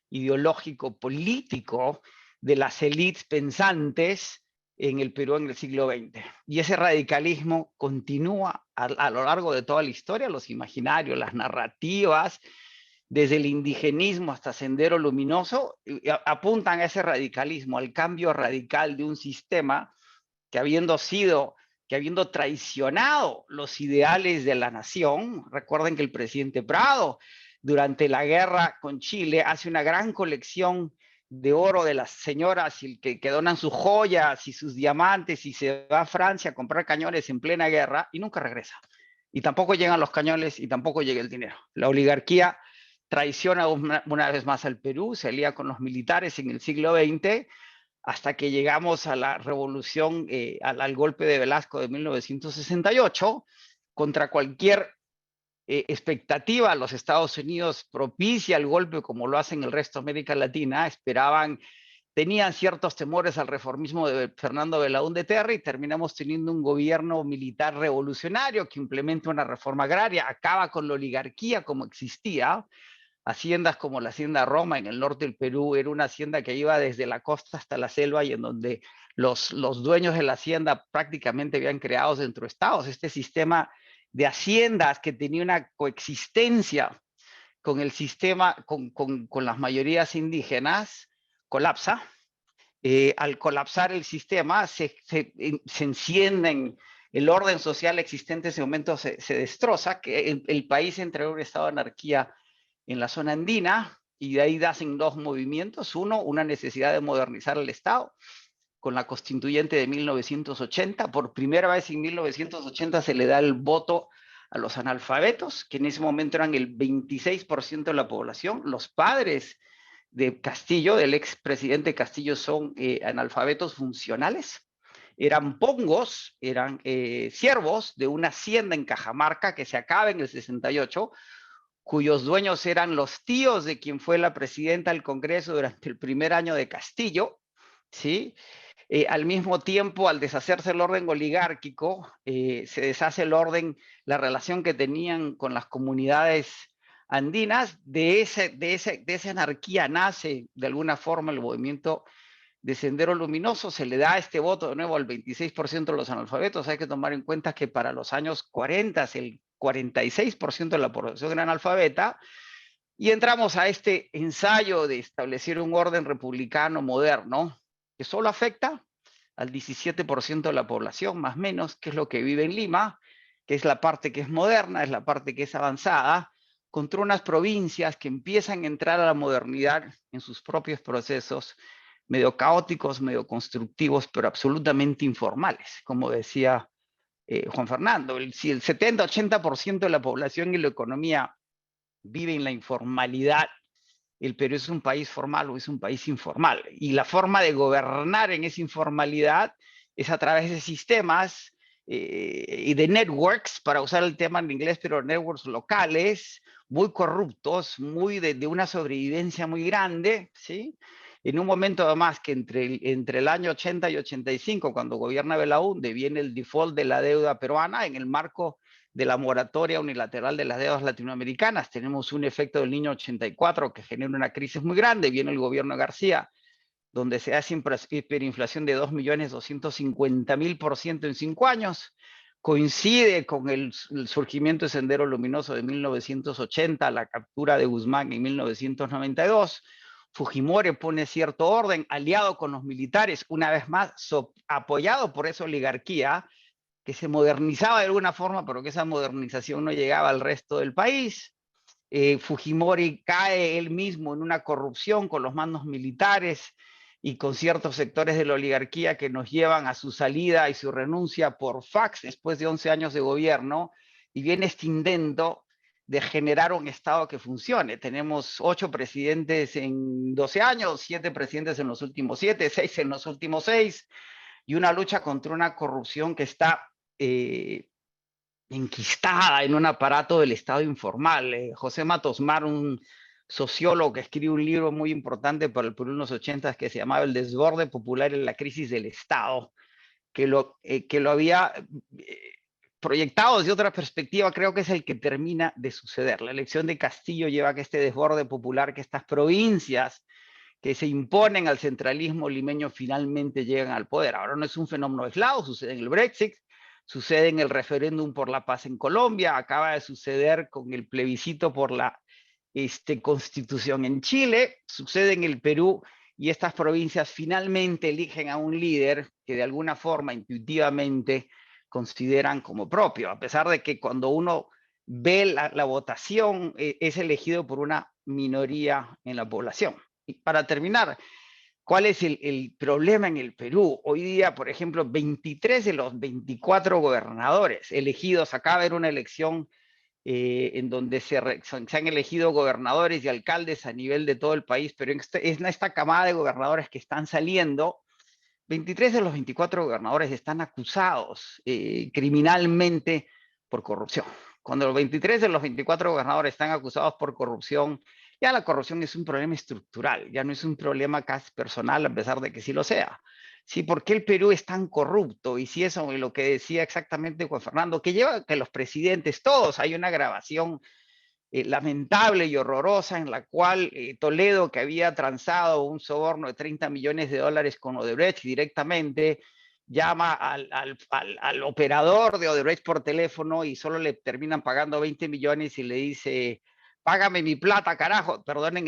ideológico político de las élites pensantes en el Perú en el siglo XX. Y ese radicalismo continúa a lo largo de toda la historia, los imaginarios, las narrativas, desde el indigenismo hasta Sendero Luminoso, apuntan a ese radicalismo, al cambio radical de un sistema que habiendo traicionado los ideales de la nación. Recuerden que el presidente Prado, durante la guerra con Chile, hace una gran colección de oro de las señoras que donan sus joyas y sus diamantes y se va a Francia a comprar cañones en plena guerra y nunca regresa. Y tampoco llegan los cañones y tampoco llega el dinero. La oligarquía traiciona una vez más al Perú, se alía con los militares en el siglo XX, hasta que llegamos a la revolución, al golpe de Velasco de 1968, contra cualquier expectativa. Los Estados Unidos propicia el golpe como lo hacen el resto de América Latina, tenían ciertos temores al reformismo de Fernando Belaúnde Terry y terminamos teniendo un gobierno militar revolucionario que implementa una reforma agraria, acaba con la oligarquía como existía. Haciendas como la Hacienda Roma en el norte del Perú era una hacienda que iba desde la costa hasta la selva y en donde los dueños de la hacienda prácticamente habían creado centroestados. Este sistema de haciendas que tenía una coexistencia con el sistema, con las mayorías indígenas, colapsa. Al colapsar el sistema se encienden, el orden social existente en ese momento se destroza, que el país entra en un estado de anarquía en la zona andina, y de ahí nacen dos movimientos. Uno, una necesidad de modernizar el Estado, con la constituyente de 1980. Por primera vez en 1980 se le da el voto a los analfabetos, que en ese momento eran el 26% de la población. Los padres de Castillo, del expresidente Castillo, son analfabetos funcionales. Eran pongos, eran siervos de una hacienda en Cajamarca que se acaba en el 68, cuyos dueños eran los tíos de quien fue la presidenta del Congreso durante el primer año de Castillo, ¿sí? Al mismo tiempo, al deshacerse el orden oligárquico, se deshace el orden, la relación que tenían con las comunidades andinas. De esa anarquía nace de alguna forma el movimiento de Sendero Luminoso. Se le da este voto de nuevo al 26% de los analfabetos. Hay que tomar en cuenta que para los años 40 el 46% de la población era analfabeta, y entramos a este ensayo de establecer un orden republicano moderno que solo afecta al 17% de la población, más o menos, que es lo que vive en Lima, que es la parte que es moderna, es la parte que es avanzada, contra unas provincias que empiezan a entrar a la modernidad en sus propios procesos, medio caóticos, medio constructivos, pero absolutamente informales, como decía Juan Fernando. Si el 70-80% de la población y la economía vive en la informalidad, el Perú es un país formal o es un país informal. Y la forma de gobernar en esa informalidad es a través de sistemas y de networks, para usar el tema en inglés, pero networks locales, muy corruptos, muy de una sobrevivencia muy grande, ¿sí? En un momento además que entre el año 80 y 85, cuando gobierna Belaúnde, viene el default de la deuda peruana en el marco de la moratoria unilateral de las deudas latinoamericanas. Tenemos un efecto del Niño 84 que genera una crisis muy grande. Viene el gobierno de García, donde se hace hiperinflación de 2.250.000% en 5 años. Coincide con el surgimiento de Sendero Luminoso de 1980, la captura de Guzmán en 1992. Fujimori pone cierto orden, aliado con los militares, una vez más apoyado por esa oligarquía, que se modernizaba de alguna forma, pero que esa modernización no llegaba al resto del país. Fujimori cae él mismo en una corrupción con los mandos militares y con ciertos sectores de la oligarquía que nos llevan a su salida y su renuncia por fax después de 11 años de gobierno, y viene este intento de generar un Estado que funcione. Tenemos 8 presidentes en 12 años, 7 presidentes en los últimos 7, 6 en los últimos 6, y una lucha contra una corrupción que está enquistada en un aparato del Estado informal. José Matos Mar, un sociólogo que escribe un libro muy importante para el Perú en los 80 que se llamaba El desborde popular en la crisis del Estado, que lo había proyectado desde otra perspectiva, creo que es el que termina de suceder. La elección de Castillo lleva a que este desborde popular, que estas provincias que se imponen al centralismo limeño finalmente llegan al poder. Ahora no es un fenómeno aislado, sucede en el Brexit, sucede en el referéndum por la paz en Colombia, acaba de suceder con el plebiscito por la constitución en Chile, sucede en el Perú, y estas provincias finalmente eligen a un líder que de alguna forma intuitivamente consideran como propio, a pesar de que cuando uno ve la votación es elegido por una minoría en la población. Y para terminar, ¿cuál es el problema en el Perú? Hoy día, por ejemplo, 23 de los 24 gobernadores elegidos, acaba de haber una elección en donde se han elegido gobernadores y alcaldes a nivel de todo el país, pero en esta camada de gobernadores que están saliendo, 23 de los 24 gobernadores están acusados criminalmente por corrupción. Cuando los 23 de los 24 gobernadores están acusados por corrupción, ya la corrupción es un problema estructural, ya no es un problema casi personal, a pesar de que sí lo sea. Sí, ¿por qué el Perú es tan corrupto? Y si eso es lo que decía exactamente Juan Fernando, que lleva a que los presidentes, todos, hay una grabación lamentable y horrorosa en la cual Toledo, que había transado un soborno de $30 millones con Odebrecht directamente, llama al operador de Odebrecht por teléfono y solo le terminan pagando 20 millones y le dice, págame mi plata, carajo. Perdonen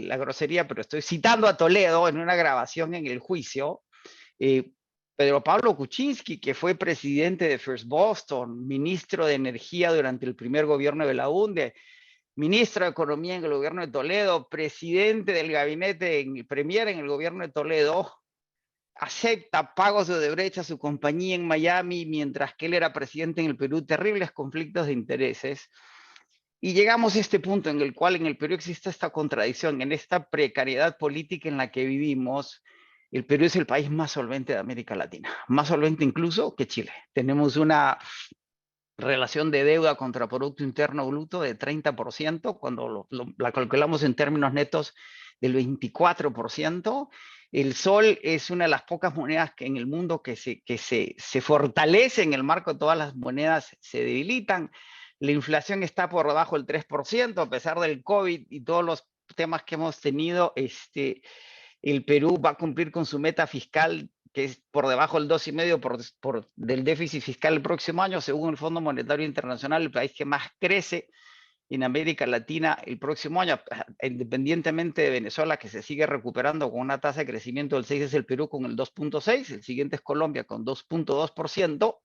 la grosería, pero estoy citando a Toledo en una grabación en el juicio. Pedro Pablo Kuczynski, que fue presidente de First Boston, ministro de Energía durante el primer gobierno de Belaúnde, ministro de Economía en el gobierno de Toledo, presidente del gabinete premier en el gobierno de Toledo, acepta pagos de Odebrecht a su compañía en Miami mientras que él era presidente en el Perú, terribles conflictos de intereses. Y llegamos a este punto en el cual en el Perú existe esta contradicción, en esta precariedad política en la que vivimos. El Perú es el país más solvente de América Latina, más solvente incluso que Chile. Tenemos una relación de deuda contra Producto Interno Bruto de 30%, cuando la calculamos en términos netos del 24%. El sol es una de las pocas monedas que en el mundo que se fortalece en el marco de todas las monedas se debilitan. La inflación está por debajo del 3%, a pesar del COVID y todos los temas que hemos tenido. El Perú va a cumplir con su meta fiscal, que es por debajo del 2,5% del déficit fiscal el próximo año, según el Fondo Monetario Internacional, el país que más crece en América Latina el próximo año, independientemente de Venezuela, que se sigue recuperando con una tasa de crecimiento del 6%, es el Perú con el 2,6%, el siguiente es Colombia con 2,2%.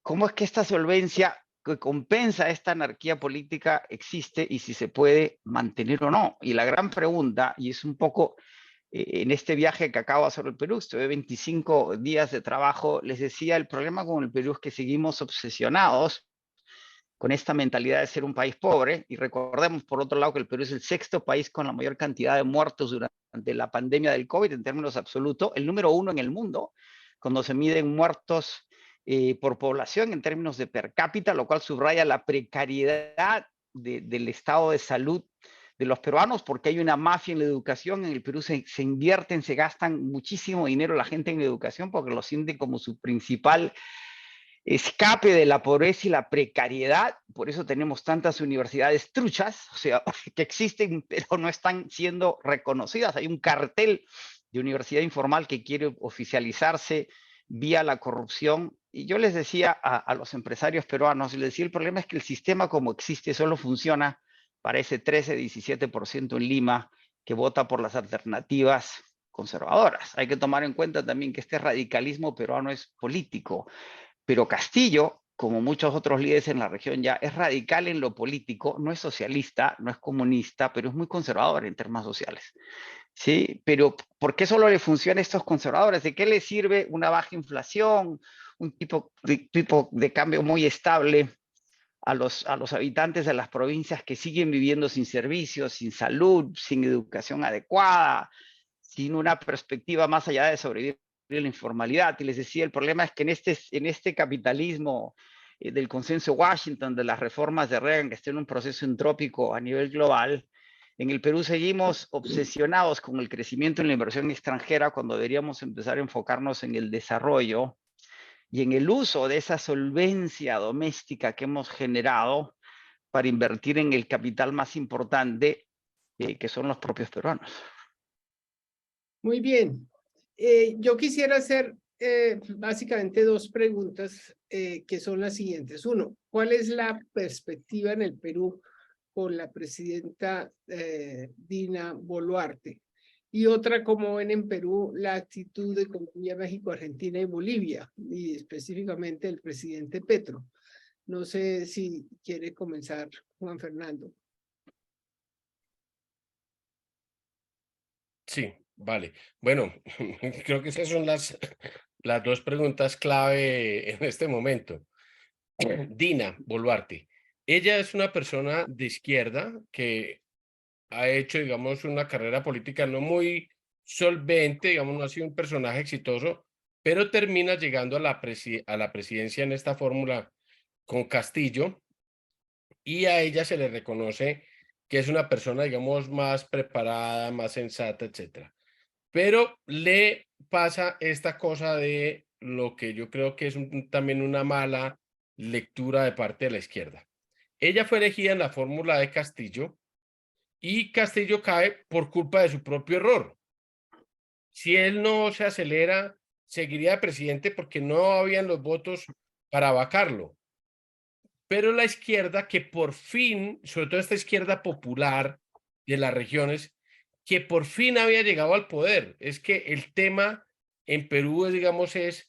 ¿Cómo es que esta solvencia que compensa esta anarquía política existe y si se puede mantener o no? Y la gran pregunta, y es un poco en este viaje que acabo de hacer al Perú, estuve 25 días de trabajo, les decía, el problema con el Perú es que seguimos obsesionados con esta mentalidad de ser un país pobre, y recordemos por otro lado que el Perú es el 6º país con la mayor cantidad de muertos durante la pandemia del COVID en términos absolutos, el número 1 en el mundo, cuando se miden muertos por población en términos de per cápita, lo cual subraya la precariedad del estado de salud de los peruanos, porque hay una mafia en la educación. En el Perú se invierten, se gastan muchísimo dinero la gente en la educación porque lo sienten como su principal escape de la pobreza y la precariedad. Por eso tenemos tantas universidades truchas, o sea, que existen pero no están siendo reconocidas. Hay un cartel de universidad informal que quiere oficializarse vía la corrupción. Y yo les decía a los empresarios peruanos, les decía, el problema es que el sistema como existe solo funciona para ese 13-17% en Lima que vota por las alternativas conservadoras. Hay que tomar en cuenta también que este radicalismo peruano es político, pero Castillo, como muchos otros líderes en la región ya, es radical en lo político, no es socialista, no es comunista, pero es muy conservador en temas sociales. Sí, pero ¿por qué solo le funciona a estos conservadores? ¿De qué les sirve una baja inflación, un tipo de cambio muy estable a los habitantes de las provincias que siguen viviendo sin servicios, sin salud, sin educación adecuada, sin una perspectiva más allá de sobrevivir la informalidad. Y les decía, el problema es que en este capitalismo del consenso de Washington, de las reformas de Reagan, que está en un proceso entrópico a nivel global, en el Perú seguimos obsesionados con el crecimiento en la inversión extranjera cuando deberíamos empezar a enfocarnos en el desarrollo y en el uso de esa solvencia doméstica que hemos generado para invertir en el capital más importante, que son los propios peruanos. Muy bien. Yo quisiera hacer básicamente dos preguntas que son las siguientes. Uno, ¿cuál es la perspectiva en el Perú con la presidenta Dina Boluarte? Y otra, ¿cómo ven en Perú la actitud de Colombia, México, Argentina y Bolivia? Y específicamente el presidente Petro. No sé si quiere comenzar Juan Fernando. Sí, vale. Bueno, creo que esas son las dos preguntas clave en este momento. Dina Boluarte. Ella es una persona de izquierda que ha hecho, digamos, una carrera política no muy solvente, digamos, no ha sido un personaje exitoso, pero termina llegando a la presidencia en esta fórmula con Castillo, y a ella se le reconoce que es una persona, digamos, más preparada, más sensata, etcétera. Pero le pasa esta cosa de lo que yo creo que es también una mala lectura de parte de la izquierda. Ella fue elegida en la fórmula de Castillo y Castillo cae por culpa de su propio error. Si él no se acelera, seguiría presidente porque no habían los votos para vacarlo. Pero la izquierda, que por fin, sobre todo esta izquierda popular de las regiones, que por fin había llegado al poder. Es que el tema en Perú, digamos, es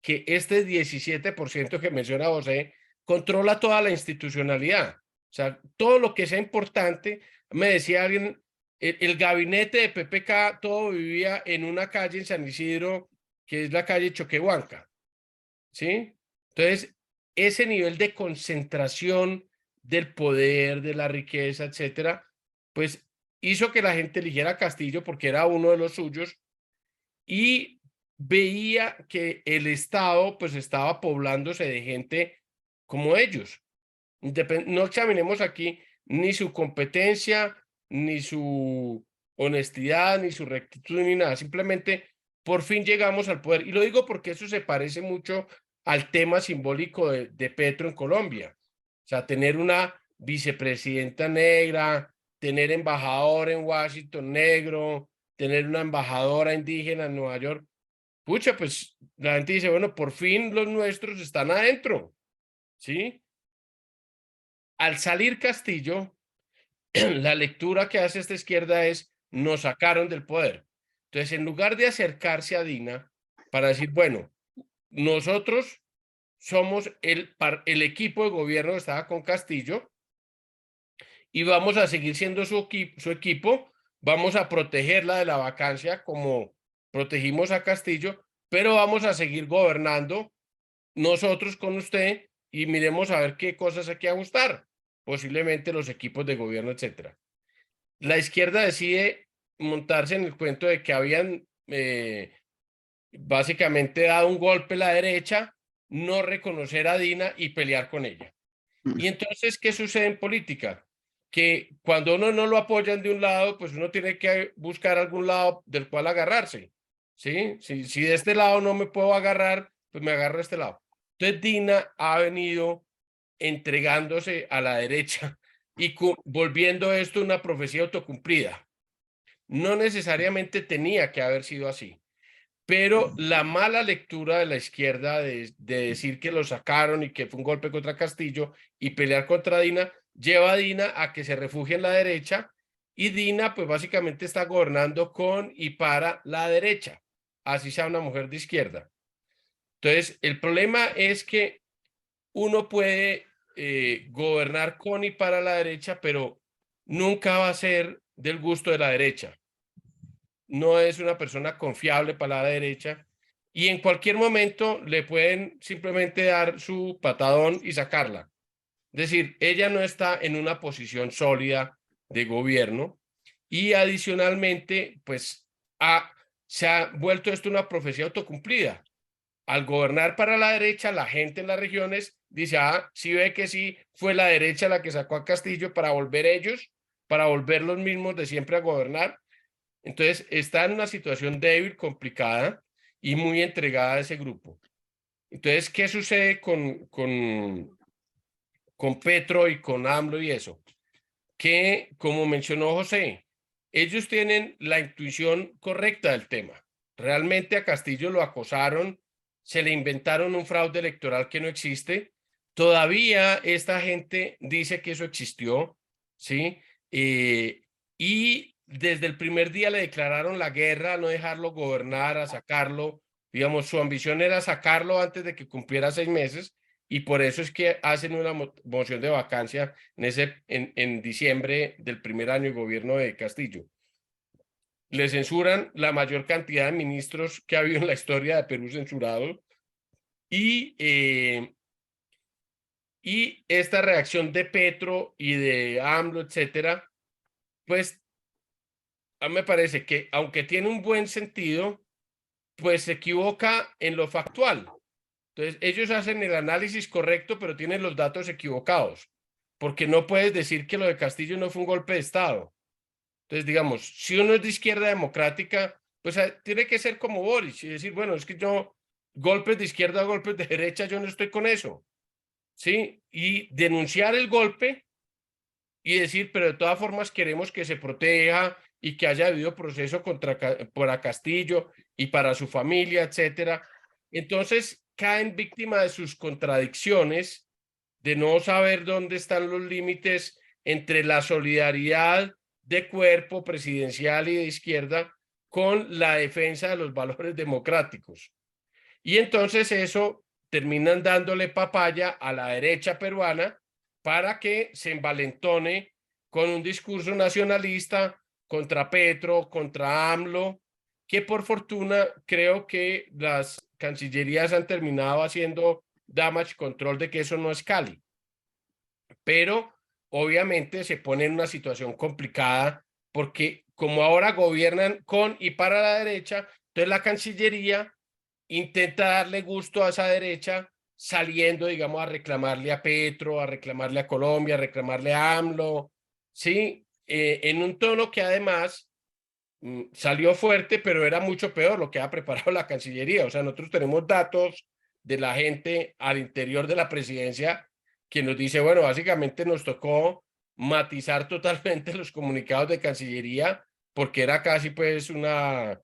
que este 17% que menciona José controla toda la institucionalidad. O sea, todo lo que sea importante, me decía alguien, el gabinete de PPK, todo vivía en una calle en San Isidro, que es la calle Choquehuanca, ¿sí? Entonces, ese nivel de concentración del poder, de la riqueza, etcétera, pues hizo que la gente eligiera a Castillo porque era uno de los suyos y veía que el Estado pues estaba poblándose de gente como ellos. No examinemos aquí ni su competencia, ni su honestidad, ni su rectitud, ni nada. Simplemente por fin llegamos al poder. Y lo digo porque eso se parece mucho al tema simbólico de Petro en Colombia. O sea, tener una vicepresidenta negra, tener embajador en Washington negro, tener una embajadora indígena en Nueva York. Pucha, pues la gente dice, bueno, por fin los nuestros están adentro, ¿sí? Al salir Castillo, la lectura que hace esta izquierda es, nos sacaron del poder. Entonces, en lugar de acercarse a Dina para decir, bueno, nosotros somos el equipo de gobierno que estaba con Castillo y vamos a seguir siendo su equipo, vamos a protegerla de la vacancia como protegimos a Castillo, pero vamos a seguir gobernando nosotros con usted y miremos a ver qué cosas hay que ajustar, posiblemente los equipos de gobierno, etcétera. La izquierda decide montarse en el cuento de que habían básicamente dado un golpe a la derecha, no reconocer a Dina y pelear con ella. Y entonces, ¿qué sucede en política? Que cuando uno no lo apoyan de un lado, pues uno tiene que buscar algún lado del cual agarrarse, ¿sí? Si de este lado no me puedo agarrar, pues me agarro a este lado. Entonces, Dina ha venido entregándose a la derecha y volviendo esto una profecía autocumplida. No necesariamente tenía que haber sido así, pero la mala lectura de la izquierda de decir que lo sacaron y que fue un golpe contra Castillo y pelear contra Dina, lleva a Dina a que se refugie en la derecha y Dina pues básicamente está gobernando con y para la derecha, así sea una mujer de izquierda. Entonces, el problema es que uno puede gobernar con y para la derecha, pero nunca va a ser del gusto de la derecha. No es una persona confiable para la derecha y en cualquier momento le pueden simplemente dar su patadón y sacarla. Es decir, ella no está en una posición sólida de gobierno y adicionalmente, pues se ha vuelto esto una profecía autocumplida. Al gobernar para la derecha, la gente en las regiones dice, ah, sí ve que sí, fue la derecha la que sacó a Castillo para volver ellos, para volver los mismos de siempre a gobernar. Entonces, está en una situación débil, complicada y muy entregada a ese grupo. Entonces, ¿qué sucede con Petro y con AMLO y eso? Que, como mencionó José, ellos tienen la intuición correcta del tema. Realmente a Castillo lo acosaron, se le inventaron un fraude electoral que no existe. Todavía esta gente dice que eso existió, ¿sí? Y desde el primer día le declararon la guerra, a no dejarlo gobernar, a sacarlo. Digamos, su ambición era sacarlo antes de que cumpliera 6 meses y por eso es que hacen una moción de vacancia en diciembre del primer año de gobierno de Castillo. Le censuran la mayor cantidad de ministros que ha habido en la historia de Perú censurados y esta reacción de Petro y de AMLO, etcétera, pues a mí me parece que aunque tiene un buen sentido, pues se equivoca en lo factual. Entonces, ellos hacen el análisis correcto, pero tienen los datos equivocados, porque no puedes decir que lo de Castillo no fue un golpe de Estado. Entonces, digamos, si uno es de izquierda democrática, pues tiene que ser como Boris y decir, bueno, es que yo, golpes de izquierda, golpes de derecha, yo no estoy con eso, ¿sí? Y denunciar el golpe y decir, pero de todas formas queremos que se proteja y que haya habido proceso para Castillo y para su familia, etcétera. Entonces, caen víctimas de sus contradicciones, de no saber dónde están los límites entre la solidaridad de cuerpo presidencial y de izquierda con la defensa de los valores democráticos. Y entonces eso terminan dándole papaya a la derecha peruana para que se envalentone con un discurso nacionalista contra Petro, contra AMLO, que por fortuna creo que las cancillerías han terminado haciendo damage control de que eso no es Cali. Pero obviamente se pone en una situación complicada porque como ahora gobiernan con y para la derecha, entonces la Cancillería intenta darle gusto a esa derecha saliendo, digamos, a reclamarle a Petro, a reclamarle a Colombia, a reclamarle a AMLO, ¿sí? En un tono que además salió fuerte, pero era mucho peor lo que ha preparado la Cancillería. O sea, nosotros tenemos datos de la gente al interior de la presidencia que nos dice, bueno, básicamente nos tocó matizar totalmente los comunicados de Cancillería porque era casi pues una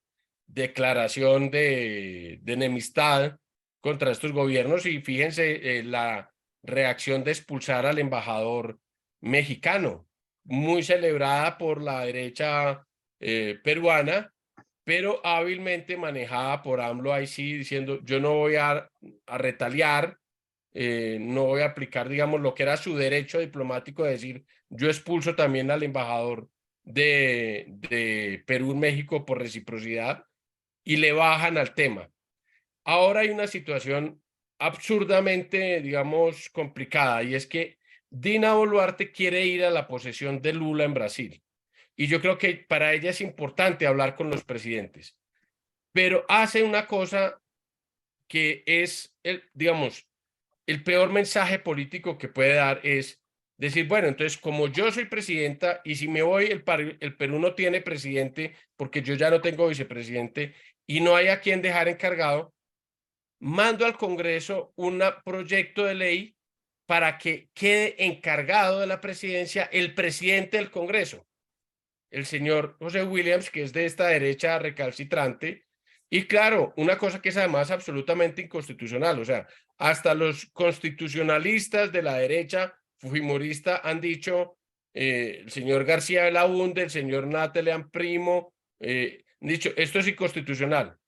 declaración de enemistad contra estos gobiernos y fíjense la reacción de expulsar al embajador mexicano, muy celebrada por la derecha peruana, pero hábilmente manejada por AMLO ahí sí diciendo yo no voy a retaliar, no voy a aplicar digamos lo que era su derecho diplomático de decir yo expulso también al embajador de Perú en México por reciprocidad y le bajan al tema. Ahora hay una situación absurdamente, digamos, complicada y es que Dina Boluarte quiere ir a la posesión de Lula en Brasil. Y yo creo que para ella es importante hablar con los presidentes. Pero hace una cosa que es, digamos, el peor mensaje político que puede dar es decir, bueno, entonces como yo soy presidenta y si me voy, el Perú no tiene presidente porque yo ya no tengo vicepresidente y no hay a quien dejar encargado, mando al Congreso un proyecto de ley para que quede encargado de la presidencia el presidente del Congreso, el señor José Williams, que es de esta derecha recalcitrante. Y claro, una cosa que es además absolutamente inconstitucional, o sea, hasta los constitucionalistas de la derecha fujimorista han dicho, el señor García Belaúnde, el señor Natalian Primo, han dicho, esto es inconstitucional,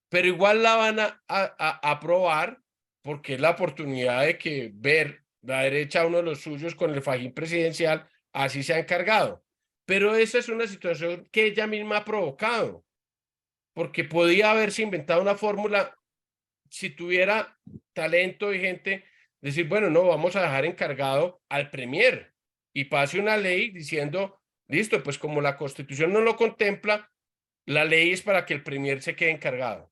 pero igual la van a aprobar porque es la oportunidad de que ver la derecha uno de los suyos con el fajín presidencial, así se ha encargado. Pero esa es una situación que ella misma ha provocado, porque podía haberse inventado una fórmula si tuviera talento y gente, decir, bueno, no, vamos a dejar encargado al premier y pase una ley diciendo, listo, pues como la Constitución no lo contempla, La ley es para que el premier se quede encargado,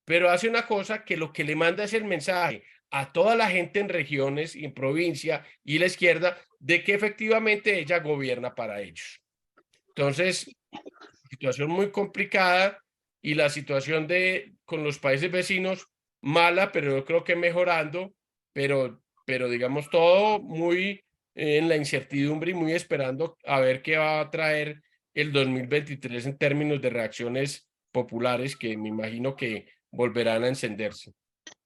pero hace una cosa que lo que le manda es el mensaje a toda la gente en regiones y en provincia y la izquierda de que efectivamente ella gobierna para ellos. Entonces, situación muy complicada y la situación con los países vecinos mala, pero yo creo que mejorando, pero digamos todo muy en la incertidumbre y muy esperando a ver qué va a traer el 2023 en términos de reacciones populares que me imagino que volverán a encenderse.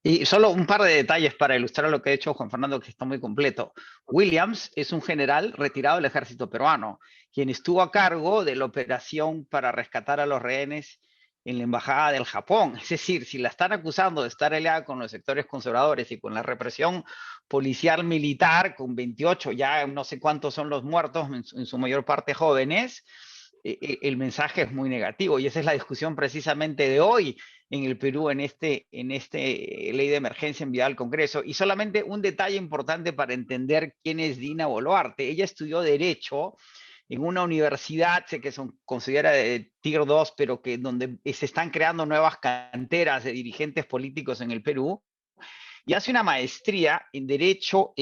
Y solo un par de detalles para ilustrar lo que ha hecho Juan Fernando, que está muy completo. Williams es un general retirado del ejército peruano, quien estuvo a cargo de la operación para rescatar a los rehenes en la embajada del Japón. Es decir, si la están acusando de estar aliada con los sectores conservadores y con la represión policial militar, con 28, ya no sé cuántos son los muertos, en su mayor parte jóvenes, el mensaje es muy negativo. Y esa es la discusión precisamente de hoy en el Perú en este ley de emergencia enviada al Congreso. Y solamente un detalle importante para entender quién es Dina Boluarte. Ella estudió Derecho en una universidad, sé que son considera de Tier 2, pero que donde se están creando nuevas canteras de dirigentes políticos en el Perú, y hace una maestría en Derecho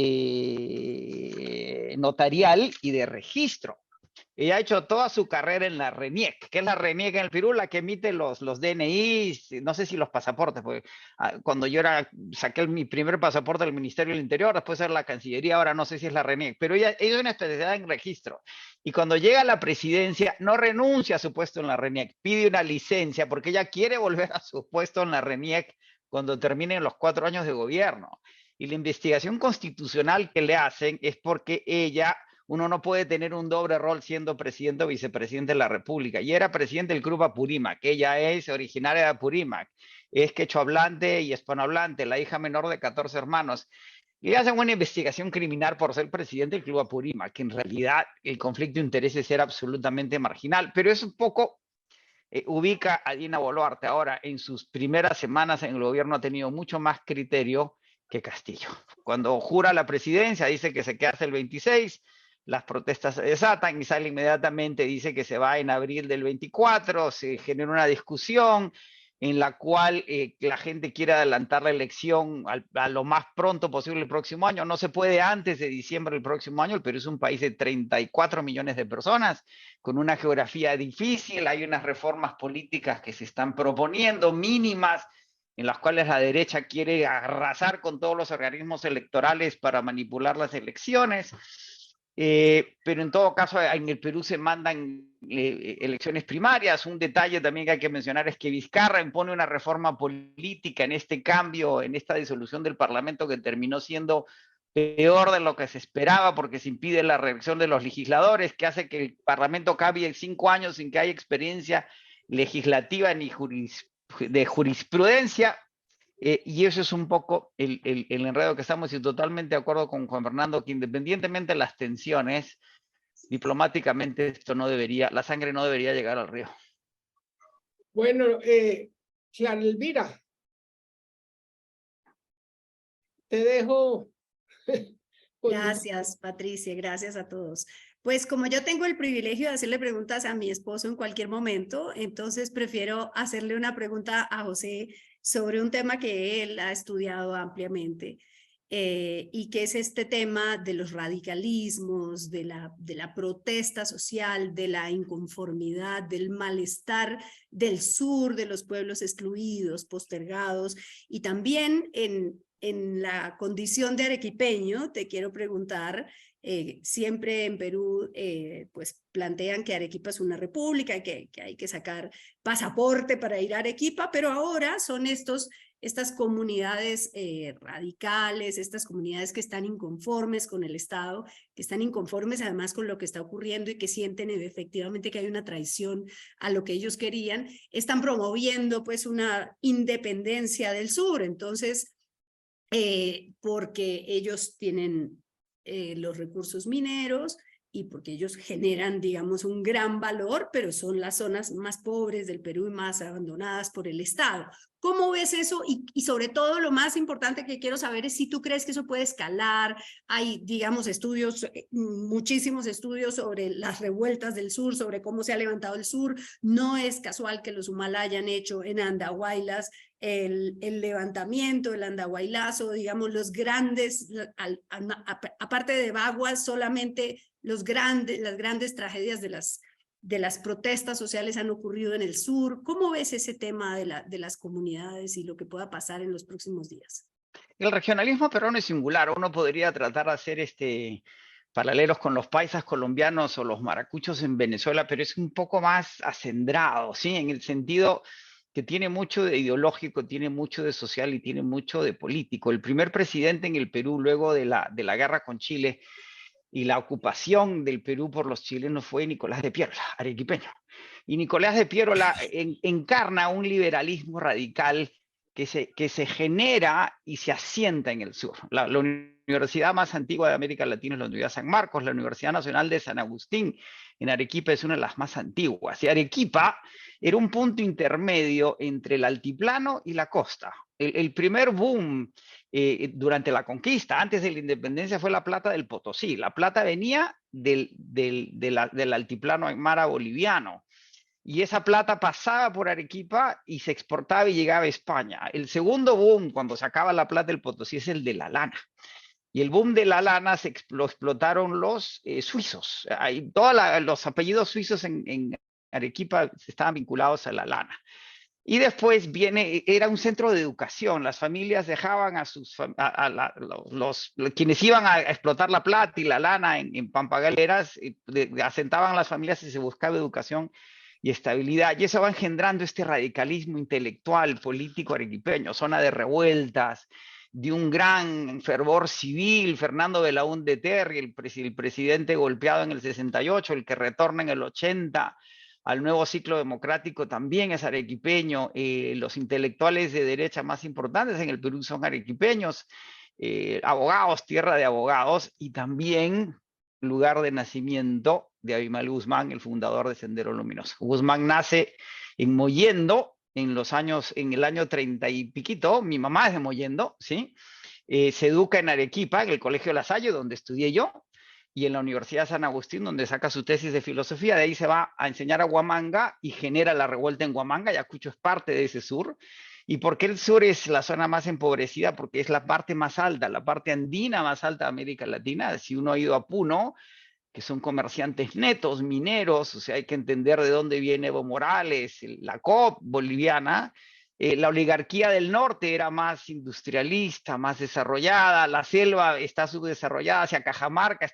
notarial y de registro. Ella ha hecho toda su carrera en la RENIEC. ¿Qué es la RENIEC en el Perú? La que emite los DNIs, no sé si los pasaportes, porque cuando yo saqué mi primer pasaporte del Ministerio del Interior, después era la Cancillería, ahora no sé si es la RENIEC, pero ella es una especialidad en registro. Y cuando llega a la presidencia, no renuncia a su puesto en la RENIEC, pide una licencia porque ella quiere volver a su puesto en la RENIEC cuando terminen los 4 años de gobierno. Y la investigación constitucional que le hacen es porque uno no puede tener un doble rol siendo presidente o vicepresidente de la República. Y era presidente del Club Apurímac, que ella es originaria de Apurímac, es quechohablante y hispanohablante, la hija menor de 14 hermanos. Y hacen una investigación criminal por ser presidente del Club Apurímac, que en realidad el conflicto de intereses era absolutamente marginal, pero es un poco ubica a Dina Boluarte. Ahora, en sus primeras semanas en el gobierno ha tenido mucho más criterio que Castillo. Cuando jura la presidencia dice que se queda hasta el 26, las protestas se desatan y sale inmediatamente, dice que se va en abril del 24, se genera una discusión en la cual la gente quiere adelantar la elección a lo más pronto posible el próximo año. No se puede antes de diciembre del próximo año. El Perú es un país de 34 millones de personas, con una geografía difícil. Hay unas reformas políticas que se están proponiendo, mínimas, en las cuales la derecha quiere arrasar con todos los organismos electorales para manipular las elecciones. Pero en todo caso en el Perú se mandan elecciones primarias. Un detalle también que hay que mencionar es que Vizcarra impone una reforma política en este cambio, en esta disolución del Parlamento, que terminó siendo peor de lo que se esperaba porque se impide la reelección de los legisladores, que hace que el Parlamento cambie en 5 años sin que haya experiencia legislativa ni de jurisprudencia. Y eso es un poco el enredo que estamos, y totalmente de acuerdo con Juan Fernando, que independientemente de las tensiones, diplomáticamente esto no debería, la sangre no debería llegar al río. Bueno, Clara Elvira, te dejo. Gracias, Patricia, gracias a todos. Pues como yo tengo el privilegio de hacerle preguntas a mi esposo en cualquier momento, entonces prefiero hacerle una pregunta a José sobre un tema que él ha estudiado ampliamente, y que es este tema de los radicalismos, de la protesta social, de la inconformidad, del malestar del sur, de los pueblos excluidos, postergados, y también en la condición de arequipeño, te quiero preguntar, siempre en Perú pues plantean que Arequipa es una república, que hay que sacar pasaporte para ir a Arequipa, pero ahora son estas comunidades radicales, estas comunidades que están inconformes con el Estado, que están inconformes además con lo que está ocurriendo y que sienten efectivamente que hay una traición a lo que ellos querían, están promoviendo pues una independencia del sur. Entonces, porque ellos tienen los recursos mineros y porque ellos generan, digamos, un gran valor, pero son las zonas más pobres del Perú y más abandonadas por el Estado. ¿Cómo ves eso? Y sobre todo, lo más importante que quiero saber es si tú crees que eso puede escalar. Hay, digamos, estudios, muchísimos estudios sobre las revueltas del sur, sobre cómo se ha levantado el sur. No es casual que los Humala hayan hecho en Andahuaylas el levantamiento, el andahuaylazo, digamos, los grandes, aparte de Baguas, solamente las grandes tragedias de las protestas sociales han ocurrido en el sur. ¿Cómo ves ese tema de las comunidades y lo que pueda pasar en los próximos días? El regionalismo peruano es singular. Uno podría tratar de hacer paralelos con los paisas colombianos o los maracuchos en Venezuela, pero es un poco más acendrado, ¿sí? En el sentido que tiene mucho de ideológico, tiene mucho de social y tiene mucho de político. El primer presidente en el Perú, luego de la guerra con Chile y la ocupación del Perú por los chilenos, fue Nicolás de Piérola, arequipeño. Y Nicolás de Piérola encarna un liberalismo radical que se genera y se asienta en el sur. La universidad más antigua de América Latina es la Universidad San Marcos, la Universidad Nacional de San Agustín en Arequipa es una de las más antiguas. Y Arequipa era un punto intermedio entre el altiplano y la costa. El primer boom durante la conquista, antes de la independencia, fue la plata del Potosí. La plata venía del altiplano aymara boliviano. Y esa plata pasaba por Arequipa y se exportaba y llegaba a España. El segundo boom, cuando se acaba la plata del Potosí, es el de la lana. Y el boom de la lana lo explotaron los suizos. Todos los apellidos suizos en Arequipa estaban vinculados a la lana. Y después era un centro de educación. Las familias dejaban quienes iban a explotar la plata y la lana en Pampagaleras, asentaban las familias y se buscaba educación y estabilidad. Y eso va engendrando este radicalismo intelectual, político arequipeño, zona de revueltas, de un gran fervor civil. Fernando Belaúnde Terry, el presidente golpeado en el 68, el que retorna en el 80 al nuevo ciclo democrático, también es arequipeño. Los intelectuales de derecha más importantes en el Perú son arequipeños, abogados, tierra de abogados, y también lugar de nacimiento de Abimael Guzmán, el fundador de Sendero Luminoso. Guzmán nace en Mollendo en el año 30 y piquito. Mi mamá es de Mollendo, ¿sí? Se educa en Arequipa, en el Colegio La Salle, donde estudié yo, y en la Universidad San Agustín, donde saca su tesis de filosofía. De ahí se va a enseñar a Huamanga y genera la revuelta en Huamanga. Ayacucho es parte de ese sur. ¿Y por qué el sur es la zona más empobrecida? Porque es la parte más alta, la parte andina más alta de América Latina. Si uno ha ido a Puno, que son comerciantes netos, mineros, o sea, hay que entender de dónde viene Evo Morales, la COP boliviana. La oligarquía del norte era más industrialista, más desarrollada. La selva está subdesarrollada. Hacia Cajamarca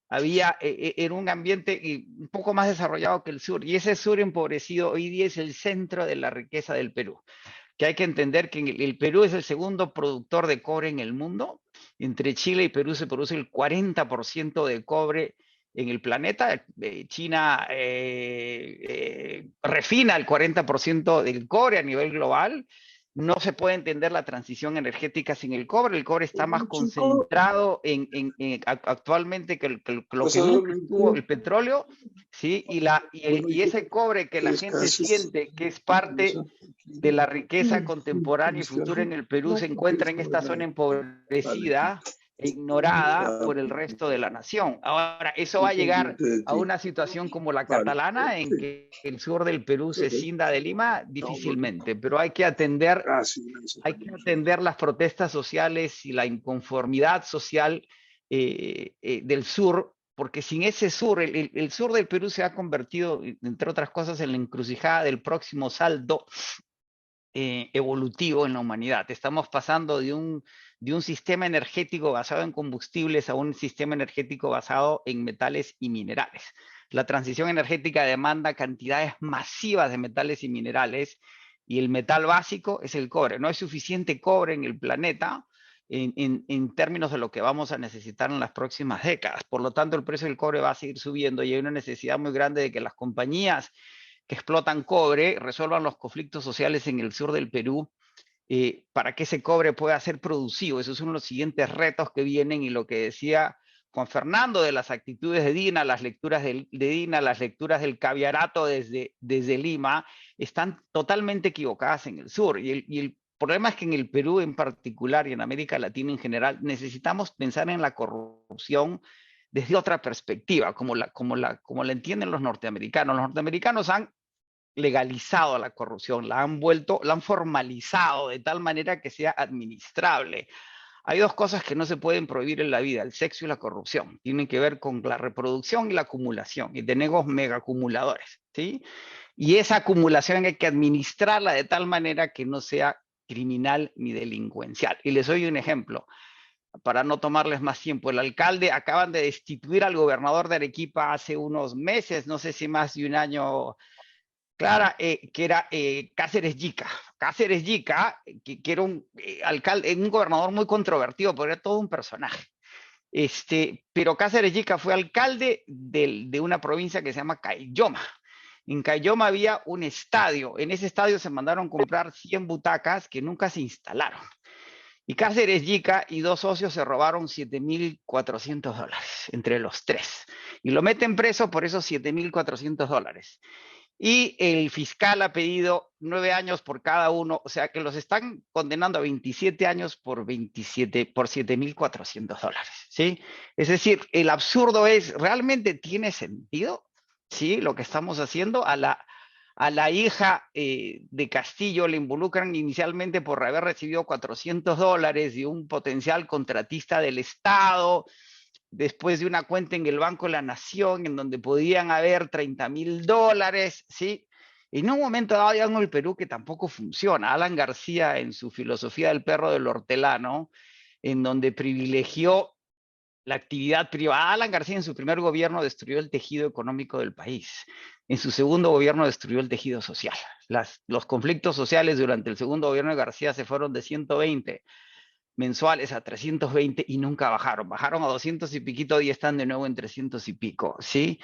era un ambiente un poco más desarrollado que el sur. Y ese sur empobrecido hoy día es el centro de la riqueza del Perú. Que hay que entender que el Perú es el segundo productor de cobre en el mundo. Entre Chile y Perú se produce el 40% de cobre en el planeta. China refina el 40% del cobre a nivel global. No se puede entender la transición energética sin el cobre. El cobre está más concentrado actualmente que lo que nunca estuvo el petróleo, ¿sí? Y ese cobre que la gente siente que es parte de la riqueza contemporánea y futura en el Perú se encuentra en esta zona empobrecida e ignorada por el resto de la nación. Ahora, eso va a llegar a una situación como la catalana, en que el sur del Perú se cinda de Lima, difícilmente, pero hay que atender las protestas sociales y la inconformidad social del sur, porque sin ese sur, el sur del Perú se ha convertido, entre otras cosas, en la encrucijada del próximo salto evolutivo en la humanidad. Estamos pasando de un sistema energético basado en combustibles a un sistema energético basado en metales y minerales. La transición energética demanda cantidades masivas de metales y minerales, y el metal básico es el cobre. No hay suficiente cobre en el planeta en términos de lo que vamos a necesitar en las próximas décadas. Por lo tanto, el precio del cobre va a seguir subiendo, y hay una necesidad muy grande de que las compañías que explotan cobre resuelvan los conflictos sociales en el sur del Perú, para que ese cobre pueda ser producido. Esos son los siguientes retos que vienen, y lo que decía Juan Fernando de las actitudes de Dina, las lecturas de Dina, las lecturas del caviarato desde Lima, están totalmente equivocadas en el sur. Y el problema es que en el Perú en particular y en América Latina en general necesitamos pensar en la corrupción desde otra perspectiva, como la entienden los norteamericanos. Los norteamericanos han legalizado la corrupción, la han formalizado de tal manera que sea administrable. Hay dos cosas que no se pueden prohibir en la vida, el sexo y la corrupción. Tienen que ver con la reproducción y la acumulación. Y tenemos mega acumuladores, ¿sí? Y esa acumulación hay que administrarla de tal manera que no sea criminal ni delincuencial. Y les doy un ejemplo, para no tomarles más tiempo. El alcalde, acaban de destituir al gobernador de Arequipa hace unos meses, no sé si más de un año, Clara, que era Cáceres Yica. Cáceres Yica, que era un alcalde, un gobernador muy controvertido, porque era todo un personaje. Pero Cáceres Yica fue alcalde de una provincia que se llama Caylloma. En Caylloma había un estadio. En ese estadio se mandaron comprar 100 butacas que nunca se instalaron. Y Cáceres Yica y dos socios se robaron $7.400 entre los tres. Y lo meten preso por esos $7.400. Y el fiscal ha pedido 9 años por cada uno, o sea que los están condenando a 27 años por $7.400, ¿sí? Es decir, el absurdo es, ¿realmente tiene sentido? ¿Sí? Lo que estamos haciendo a la hija de Castillo le involucran inicialmente por haber recibido $400 de un potencial contratista del Estado, después de una cuenta en el Banco de la Nación, en donde podían haber $30.000, ¿sí? En un momento dado hay algo en el Perú que tampoco funciona. Alan García, en su filosofía del perro del hortelano, en donde privilegió la actividad privada. Alan García en su primer gobierno destruyó el tejido económico del país. En su segundo gobierno destruyó el tejido social. Los conflictos sociales durante el segundo gobierno de García se fueron de 120 mensuales a 320 y nunca bajaron. Bajaron a 200 y piquito y están de nuevo en 300 y pico, ¿sí?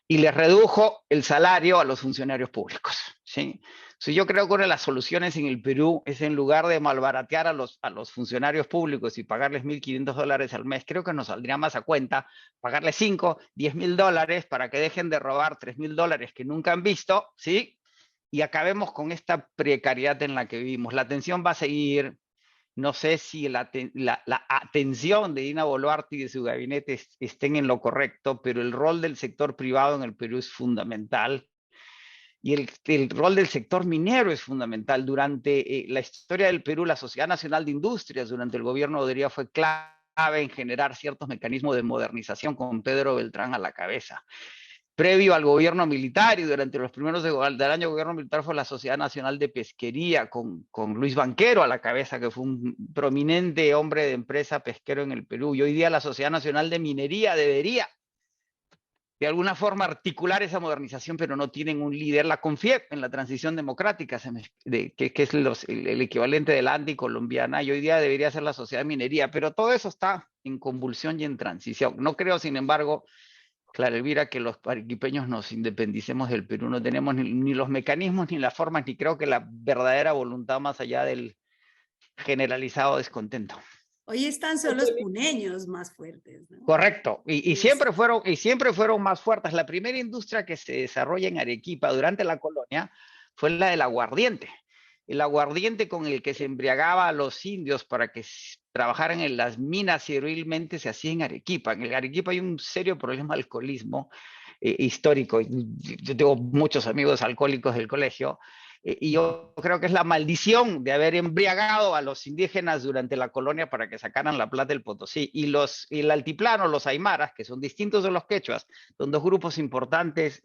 Y les redujo el salario a los funcionarios públicos, ¿sí? Yo creo que una de las soluciones en el Perú es, en lugar de malbaratear a los funcionarios públicos y pagarles $1.500 al mes, creo que nos saldría más a cuenta pagarles 5, $10.000 para que dejen de robar $3.000 que nunca han visto, ¿sí? Y acabemos con esta precariedad en la que vivimos. La atención va a seguir. No sé si la atención de Dina Boluarte y de su gabinete estén en lo correcto, pero el rol del sector privado en el Perú es fundamental. Y el rol del sector minero es fundamental. Durante la historia del Perú, la Sociedad Nacional de Industrias, durante el gobierno de Odría, fue clave en generar ciertos mecanismos de modernización con Pedro Beltrán a la cabeza. Previo al gobierno militar y durante los primeros del año gobierno militar fue la Sociedad Nacional de Pesquería con Luis Banquero a la cabeza, que fue un prominente hombre de empresa pesquero en el Perú. Y hoy día la Sociedad Nacional de Minería debería de alguna forma articular esa modernización, pero no tienen un líder. La CONFIEP en la transición democrática, que es el equivalente de la anticolombiana, y hoy día debería ser la Sociedad de Minería, pero todo eso está en convulsión y en transición. No creo, sin embargo, Clara Elvira, que los arequipeños nos independicemos del Perú. No tenemos ni los mecanismos ni las formas, ni creo que la verdadera voluntad más allá del generalizado descontento. Hoy están solo los puneños más fuertes, ¿no? Correcto, y siempre fueron más fuertes. La primera industria que se desarrolla en Arequipa durante la colonia fue la del aguardiente. El aguardiente con el que se embriagaba a los indios para que trabajaran en las minas servilmente se hacía en Arequipa. En el Arequipa hay un serio problema de alcoholismo histórico. Yo tengo muchos amigos alcohólicos del colegio y yo creo que es la maldición de haber embriagado a los indígenas durante la colonia para que sacaran la plata del Potosí. Y el altiplano, los aymaras, que son distintos de los quechuas, son dos grupos importantes.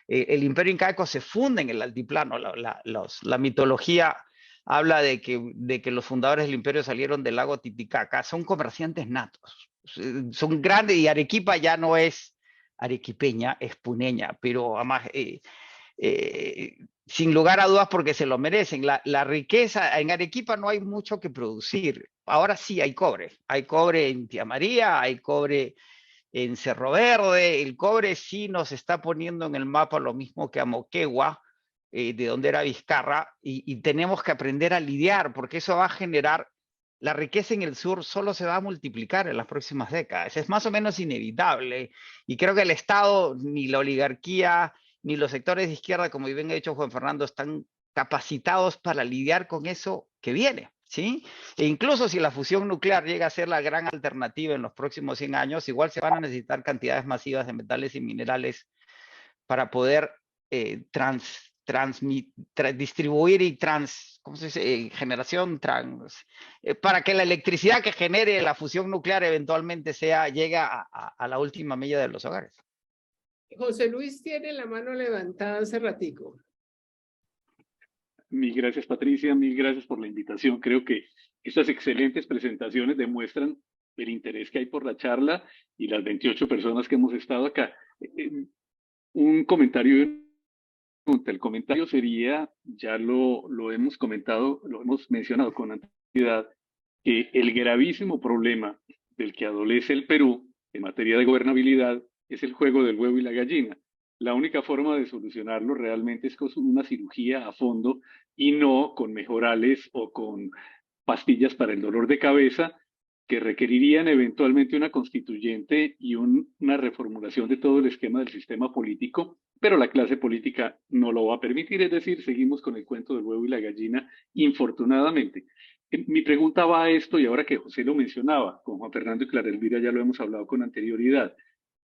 El imperio incaico se funda en el altiplano. La mitología habla de que los fundadores del imperio salieron del lago Titicaca. Son comerciantes natos, son grandes, y Arequipa ya no es arequipeña, es puneña, pero además sin lugar a dudas porque se lo merecen. La riqueza, en Arequipa no hay mucho que producir. Ahora sí hay cobre en Tía María, hay cobre en Cerro Verde. El cobre sí nos está poniendo en el mapa lo mismo que a Moquegua, de donde era Vizcarra, y tenemos que aprender a lidiar, porque eso va a generar la riqueza en el sur solo se va a multiplicar en las próximas décadas. Es más o menos inevitable. Y creo que el Estado, ni la oligarquía, ni los sectores de izquierda, como bien ha dicho Juan Fernando, están capacitados para lidiar con eso que viene, ¿sí? E incluso si la fusión nuclear llega a ser la gran alternativa en los próximos 100 años, igual se van a necesitar cantidades masivas de metales y minerales para poder distribuir y ¿cómo se dice? Generación para que la electricidad que genere la fusión nuclear eventualmente llegue a la última milla de los hogares. José Luis tiene la mano levantada hace ratico. Mil gracias, Patricia, mil gracias por la invitación. Creo que estas excelentes presentaciones demuestran el interés que hay por la charla y las 28 personas que hemos estado acá. Un comentario, el comentario sería, ya lo hemos comentado, lo hemos mencionado con anterioridad, que el gravísimo problema del que adolece el Perú en materia de gobernabilidad es el juego del huevo y la gallina. La única forma de solucionarlo realmente es con una cirugía a fondo y no con mejorales o con pastillas para el dolor de cabeza que requerirían eventualmente una constituyente y una reformulación de todo el esquema del sistema político, pero la clase política no lo va a permitir, es decir, seguimos con el cuento del huevo y la gallina, infortunadamente. Mi pregunta va a esto, y ahora que José lo mencionaba, con Juan Fernando y Clara Elvira ya lo hemos hablado con anterioridad.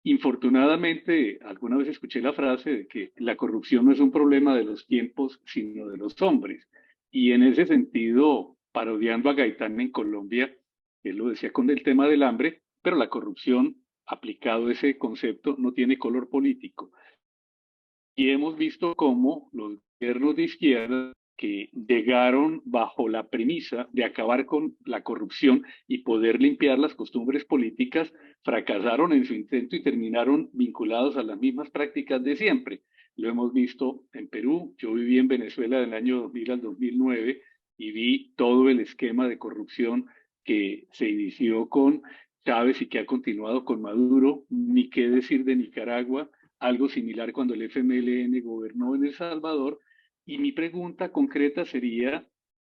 Infortunadamente, alguna vez escuché la frase de que la corrupción no es un problema de los tiempos, sino de los hombres. Y en ese sentido, parodiando a Gaitán en Colombia, él lo decía con el tema del hambre, pero la corrupción, aplicado ese concepto, no tiene color político. Y hemos visto cómo los gobiernos de izquierda que llegaron bajo la premisa de acabar con la corrupción y poder limpiar las costumbres políticas, fracasaron en su intento y terminaron vinculados a las mismas prácticas de siempre. Lo hemos visto en Perú. Yo viví en Venezuela del año 2000 al 2009 y vi todo el esquema de corrupción que se inició con Chávez y que ha continuado con Maduro. Ni qué decir de Nicaragua, algo similar cuando el FMLN gobernó en El Salvador. Y mi pregunta concreta sería,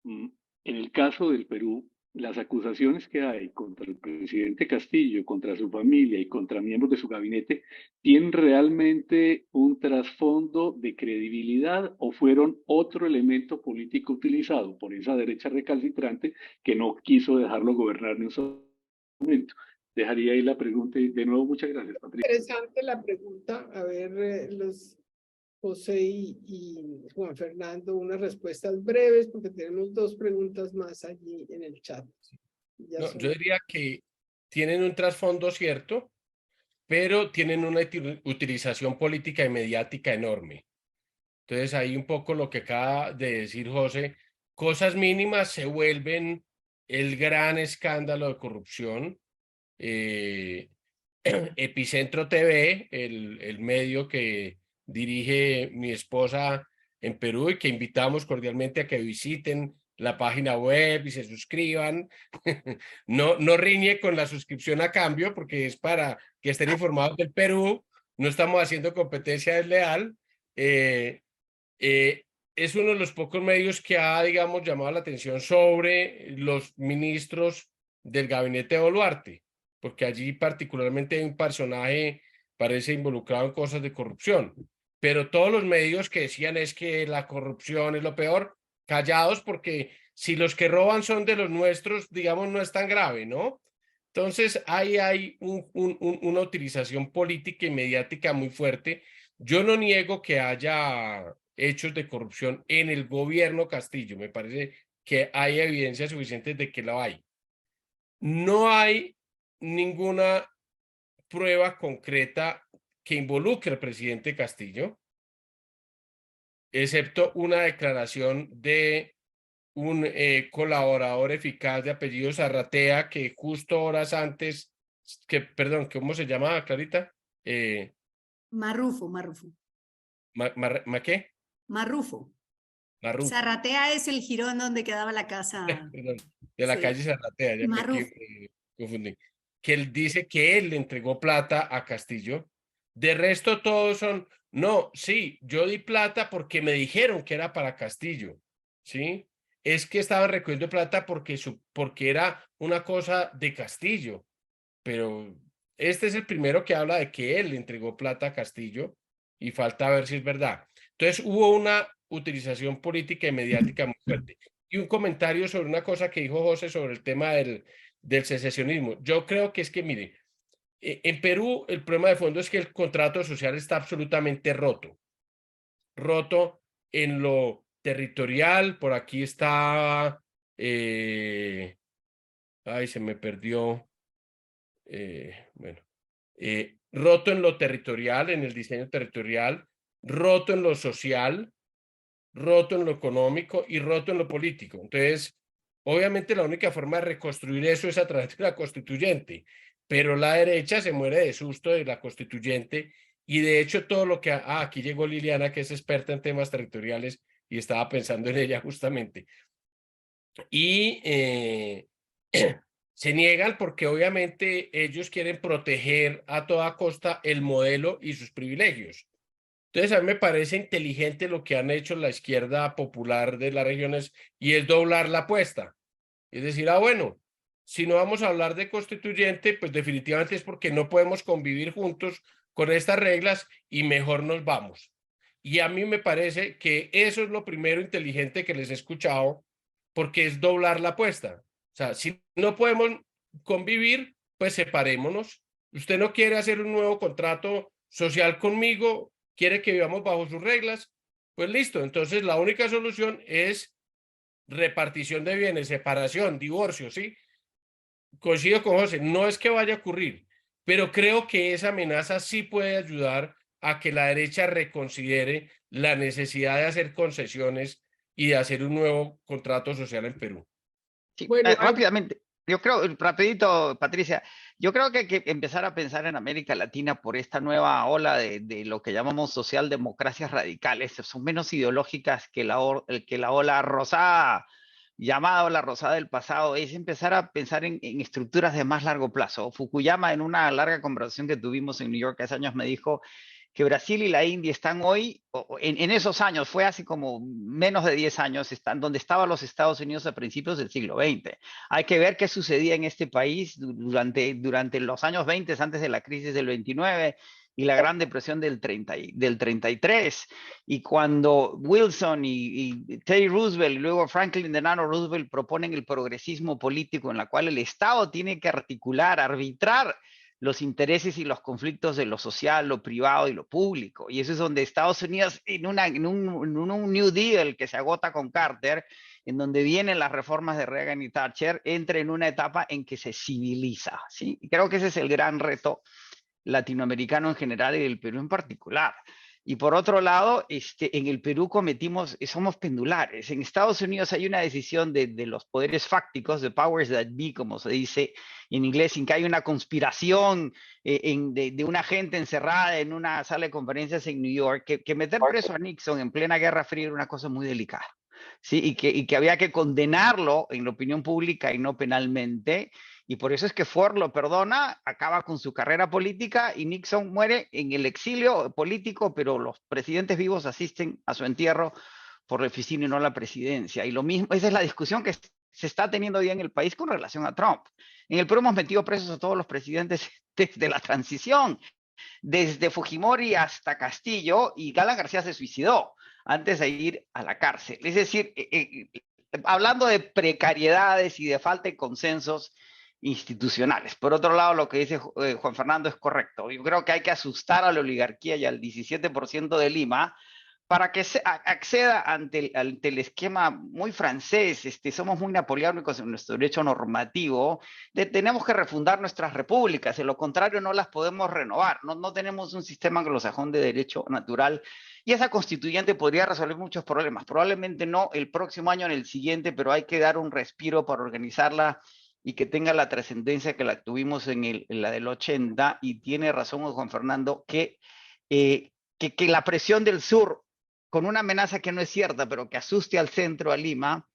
en el caso del Perú, las acusaciones que hay contra el presidente Castillo, contra su familia y contra miembros de su gabinete, ¿tienen realmente un trasfondo de credibilidad o fueron otro elemento político utilizado por esa derecha recalcitrante que no quiso dejarlo gobernar en un solo momento? Dejaría ahí la pregunta y de nuevo muchas gracias, Patricia. Interesante la pregunta. A ver, los José y Juan Fernando, unas respuestas breves porque tenemos dos preguntas más allí en el chat. No, yo diría que tienen un trasfondo cierto, pero tienen una utilización política y mediática enorme. Entonces ahí un poco lo que acaba de decir José, cosas mínimas se vuelven el gran escándalo de corrupción. Epicentro TV, el medio que dirige mi esposa en Perú y que invitamos cordialmente a que visiten la página web y se suscriban. No riñe con la suscripción a cambio porque es para que estén informados del Perú. No estamos haciendo competencia desleal. Es uno de los pocos medios que ha, digamos, llamado la atención sobre los ministros del gabinete de Boluarte, porque allí particularmente hay un personaje parece involucrado en cosas de corrupción, pero todos los medios que decían es que la corrupción es lo peor, callados, porque si los que roban son de los nuestros, digamos, no es tan grave, ¿no? Entonces ahí hay una utilización política y mediática muy fuerte. Yo no niego que haya hechos de corrupción en el gobierno Castillo, me parece que hay evidencia suficiente de que lo hay. No hay ninguna prueba concreta que involucre al presidente Castillo, excepto una declaración de un colaborador eficaz de apellido Zarratea que justo horas antes, perdón, ¿cómo se llama, Clarita? Marrufo. ¿Qué? Marrufo. Marrufo. Zarratea es el jirón donde quedaba la casa. Perdón, de la calle Zarratea, ya me confundí. Que él dice que él le entregó plata a Castillo. De resto todos son, no, sí, yo di plata porque me dijeron que era para Castillo, ¿sí? es que estaba recogiendo plata porque era una cosa de Castillo, pero este es el primero que habla de que él le entregó plata a Castillo y falta ver si es verdad. Entonces hubo una utilización política y mediática muy fuerte. Y un comentario sobre una cosa que dijo José sobre el tema del secesionismo. Yo creo que es que, mire, en Perú el problema de fondo es que el contrato social está absolutamente roto. Roto en lo territorial, por aquí está, ay, se me perdió, bueno, roto en lo territorial, en el diseño territorial, roto en lo social, roto en lo económico y roto en lo político. Entonces, obviamente la única forma de reconstruir eso es a través de la constituyente, pero la derecha se muere de susto de la constituyente y de hecho todo lo que... aquí llegó Liliana, que es experta en temas territoriales y estaba pensando en ella justamente. Y se niegan porque obviamente ellos quieren proteger a toda costa el modelo y sus privilegios. Entonces, a mí me parece inteligente lo que han hecho la izquierda popular de las regiones y es doblar la apuesta. Es decir, bueno, si no vamos a hablar de constituyente, pues definitivamente es porque no podemos convivir juntos con estas reglas y mejor nos vamos. Y a mí me parece que eso es lo primero inteligente que les he escuchado, porque es doblar la apuesta. O sea, si no podemos convivir, pues separémonos. Usted no quiere hacer un nuevo contrato social conmigo, quiere que vivamos bajo sus reglas, pues listo. Entonces la única solución es repartición de bienes, separación, divorcio, ¿sí? Coincido con José, no es que vaya a ocurrir, pero creo que esa amenaza sí puede ayudar a que la derecha reconsidere la necesidad de hacer concesiones y de hacer un nuevo contrato social en Perú. Sí, Bueno, rápidamente, yo creo, rapidito, Patricia, yo creo que hay que empezar a pensar en América Latina por esta nueva ola de lo que llamamos socialdemocracias radicales, son menos ideológicas que la ola rosada, llamada ola rosada del pasado, es empezar a pensar en estructuras de más largo plazo. Fukuyama, en una larga conversación que tuvimos en New York hace años, me dijo que Brasil y la India están hoy, en esos años, fue hace como menos de 10 años, están donde estaban los Estados Unidos a principios del siglo XX. Hay que ver qué sucedía en este país durante los años 20, antes de la crisis del 29 y la Gran Depresión del 33. Y cuando Wilson y Teddy Roosevelt y luego Franklin Delano Roosevelt proponen el progresismo político en la cual el Estado tiene que articular, arbitrar los intereses y los conflictos de lo social, lo privado y lo público. Y eso es donde Estados Unidos, en un New Deal que se agota con Carter, en donde vienen las reformas de Reagan y Thatcher, entra en una etapa en que se civiliza, ¿sí? Y creo que ese es el gran reto latinoamericano en general y del Perú en particular. Y por otro lado, en el Perú somos pendulares. En Estados Unidos hay una decisión de los poderes fácticos, de powers that be, como se dice en inglés, sin que haya una conspiración de una gente encerrada en una sala de conferencias en New York, que meter preso a Nixon en plena Guerra Fría era una cosa muy delicada. ¿Sí? Y que había que condenarlo en la opinión pública y no penalmente. Y por eso es que Ford lo perdona, acaba con su carrera política y Nixon muere en el exilio político, pero los presidentes vivos asisten a su entierro por la oficina y no la presidencia. Y lo mismo, esa es la discusión que se está teniendo hoy en el país con relación a Trump. En el Perú hemos metido presos a todos los presidentes desde la transición, desde Fujimori hasta Castillo, y Alan García se suicidó antes de ir a la cárcel. Es decir, hablando de precariedades y de falta de consensos institucionales. Por otro lado, lo que dice Juan Fernando es correcto. Yo creo que hay que asustar a la oligarquía y al 17% de Lima para que acceda ante el esquema muy francés. Somos muy napoleónicos en nuestro derecho normativo. Tenemos que refundar nuestras repúblicas, de lo contrario no las podemos renovar. No tenemos un sistema anglosajón de derecho natural. Y esa constituyente podría resolver muchos problemas. Probablemente no el próximo año, en el siguiente, pero hay que dar un respiro para organizarla y que tenga la trascendencia que la tuvimos en la del 80, y tiene razón Juan Fernando, que la presión del sur, con una amenaza que no es cierta, pero que asuste al centro, a Lima,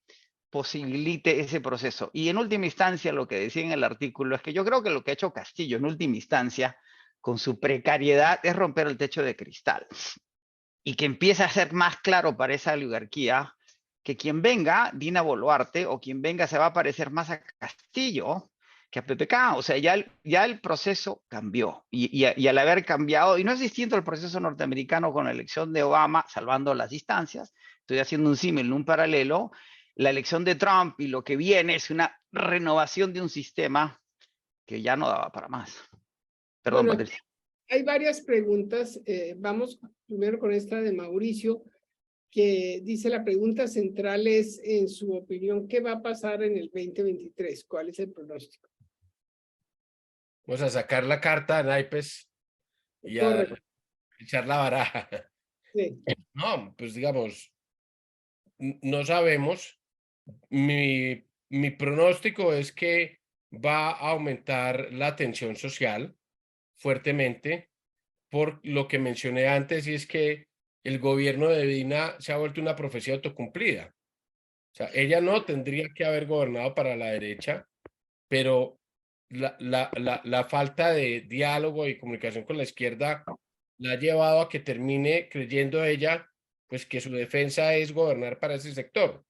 posibilite ese proceso. Y en última instancia, lo que decía en el artículo es que yo creo que lo que ha hecho Castillo en última instancia, con su precariedad, es romper el techo de cristal. Y que empieza a ser más claro para esa oligarquía que quien venga, Dina Boluarte, o quien venga se va a parecer más a Castillo que a PPK. O sea, ya el proceso cambió. Y al haber cambiado, y no es distinto al proceso norteamericano con la elección de Obama, salvando las distancias, estoy haciendo un símil, un paralelo, la elección de Trump y lo que viene es una renovación de un sistema que ya no daba para más. Perdón, Bueno, Patricia. hay varias preguntas. Vamos primero con esta de Mauricio, que dice: la pregunta central es, en su opinión, ¿qué va a pasar en el 2023? ¿Cuál es el pronóstico? Vamos a sacar la carta de naipes y a Correcto. echar la baraja. Sí. No, pues digamos, no sabemos. Mi pronóstico es que va a aumentar la tensión social fuertemente por lo que mencioné antes, y es que el gobierno de Dina se ha vuelto una profecía autocumplida. O sea, ella no tendría que haber gobernado para la derecha, pero la falta de diálogo y comunicación con la izquierda la ha llevado a que termine creyendo ella, pues, que su defensa es gobernar para ese sector.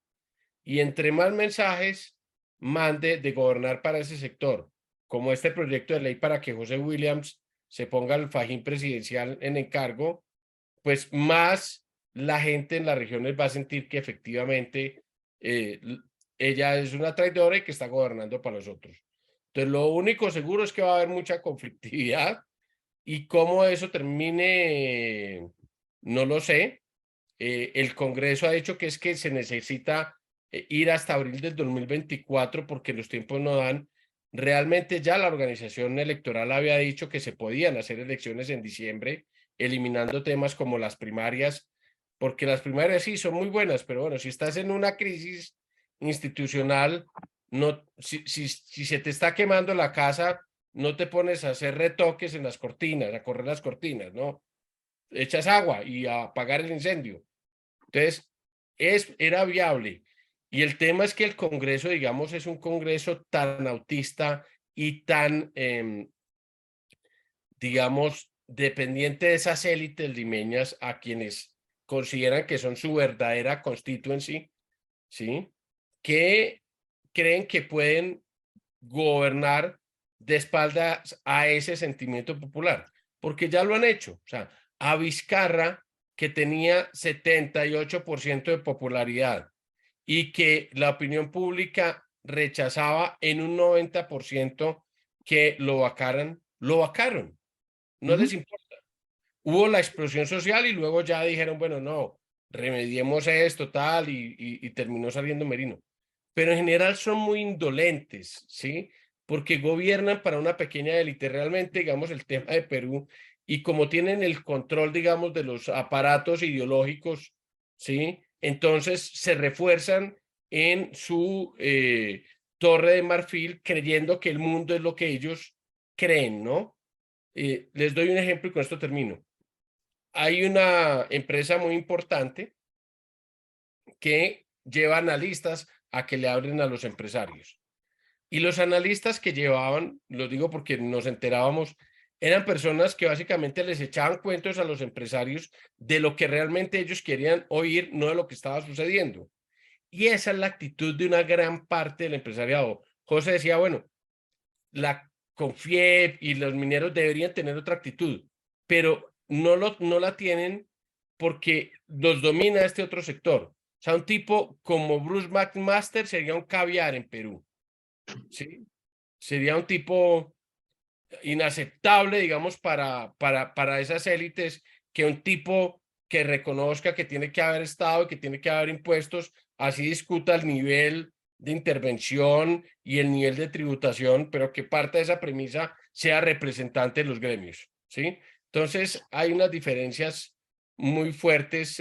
Y entre más mensajes mande de gobernar para ese sector, como este proyecto de ley para que José Williams se ponga el fajín presidencial en encargo, pues más la gente en las regiones va a sentir que efectivamente ella es una traidora y que está gobernando para los otros. Entonces, lo único seguro es que va a haber mucha conflictividad, y cómo eso termine, no lo sé. El Congreso ha dicho que es que se necesita ir hasta abril del 2024 porque los tiempos no dan. Realmente ya la organización electoral había dicho que se podían hacer elecciones en diciembre, eliminando temas como las primarias, porque las primarias sí son muy buenas, pero bueno, si estás en una crisis institucional, no, si se te está quemando la casa, no te pones a hacer retoques en las cortinas, a correr las cortinas, ¿no? Echas agua y a apagar el incendio. Entonces, era viable. Y el tema es que el Congreso, digamos, es un Congreso tan autista y tan, digamos, dependiente de esas élites limeñas a quienes consideran que son su verdadera constituency, ¿sí? Que creen que pueden gobernar de espaldas a ese sentimiento popular, porque ya lo han hecho. O sea, a Vizcarra, que tenía 78% de popularidad y que la opinión pública rechazaba en un 90% que lo vacaran, lo vacaron. No les importa. Hubo la explosión social y luego ya dijeron, bueno, no, remediemos esto, tal, y terminó saliendo Merino. Pero en general son muy indolentes, ¿sí? Porque gobiernan para una pequeña élite. Realmente, digamos, el tema de Perú, y como tienen el control, digamos, de los aparatos ideológicos, ¿sí? Entonces se refuerzan en su torre de marfil creyendo que el mundo es lo que ellos creen, ¿no? Les doy un ejemplo y con esto termino. Hay una empresa muy importante que lleva analistas a que le hablen a los empresarios. Y los analistas que llevaban, lo digo porque nos enterábamos, eran personas que básicamente les echaban cuentos a los empresarios de lo que realmente ellos querían oír, no de lo que estaba sucediendo. Y esa es la actitud de una gran parte del empresariado. José decía, bueno, la CONFIEP y los mineros deberían tener otra actitud, pero no la tienen porque los domina este otro sector. O sea, un tipo como Bruce McMaster sería un caviar en Perú, ¿sí? Sería un tipo inaceptable, digamos, para esas élites, que un tipo que reconozca que tiene que haber Estado y que tiene que haber impuestos, así discuta el nivel de intervención y el nivel de tributación, pero que parte de esa premisa sea representante de los gremios, ¿sí? Entonces, hay unas diferencias muy fuertes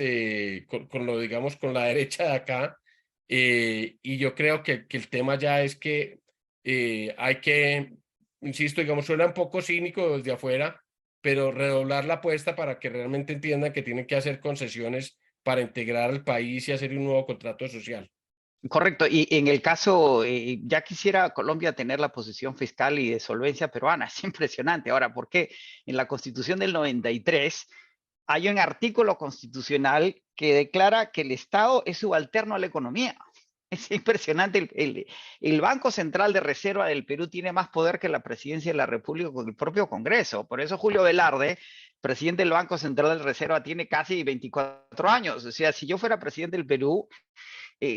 con lo, digamos, con la derecha de acá, y yo creo que el tema ya es que hay que, insisto, digamos, suena un poco cínico desde afuera, pero redoblar la apuesta para que realmente entiendan que tienen que hacer concesiones para integrar al país y hacer un nuevo contrato social. Correcto, y en el caso, ya quisiera Colombia tener la posición fiscal y de solvencia peruana, es impresionante. Ahora, ¿por qué? En la Constitución del 93 hay un artículo constitucional que declara que el Estado es subalterno a la economía. Es impresionante. El Banco Central de Reserva del Perú tiene más poder que la Presidencia de la República con el propio Congreso. Por eso Julio Velarde, presidente del Banco Central de Reserva, tiene casi 24 años. O sea, si yo fuera presidente del Perú,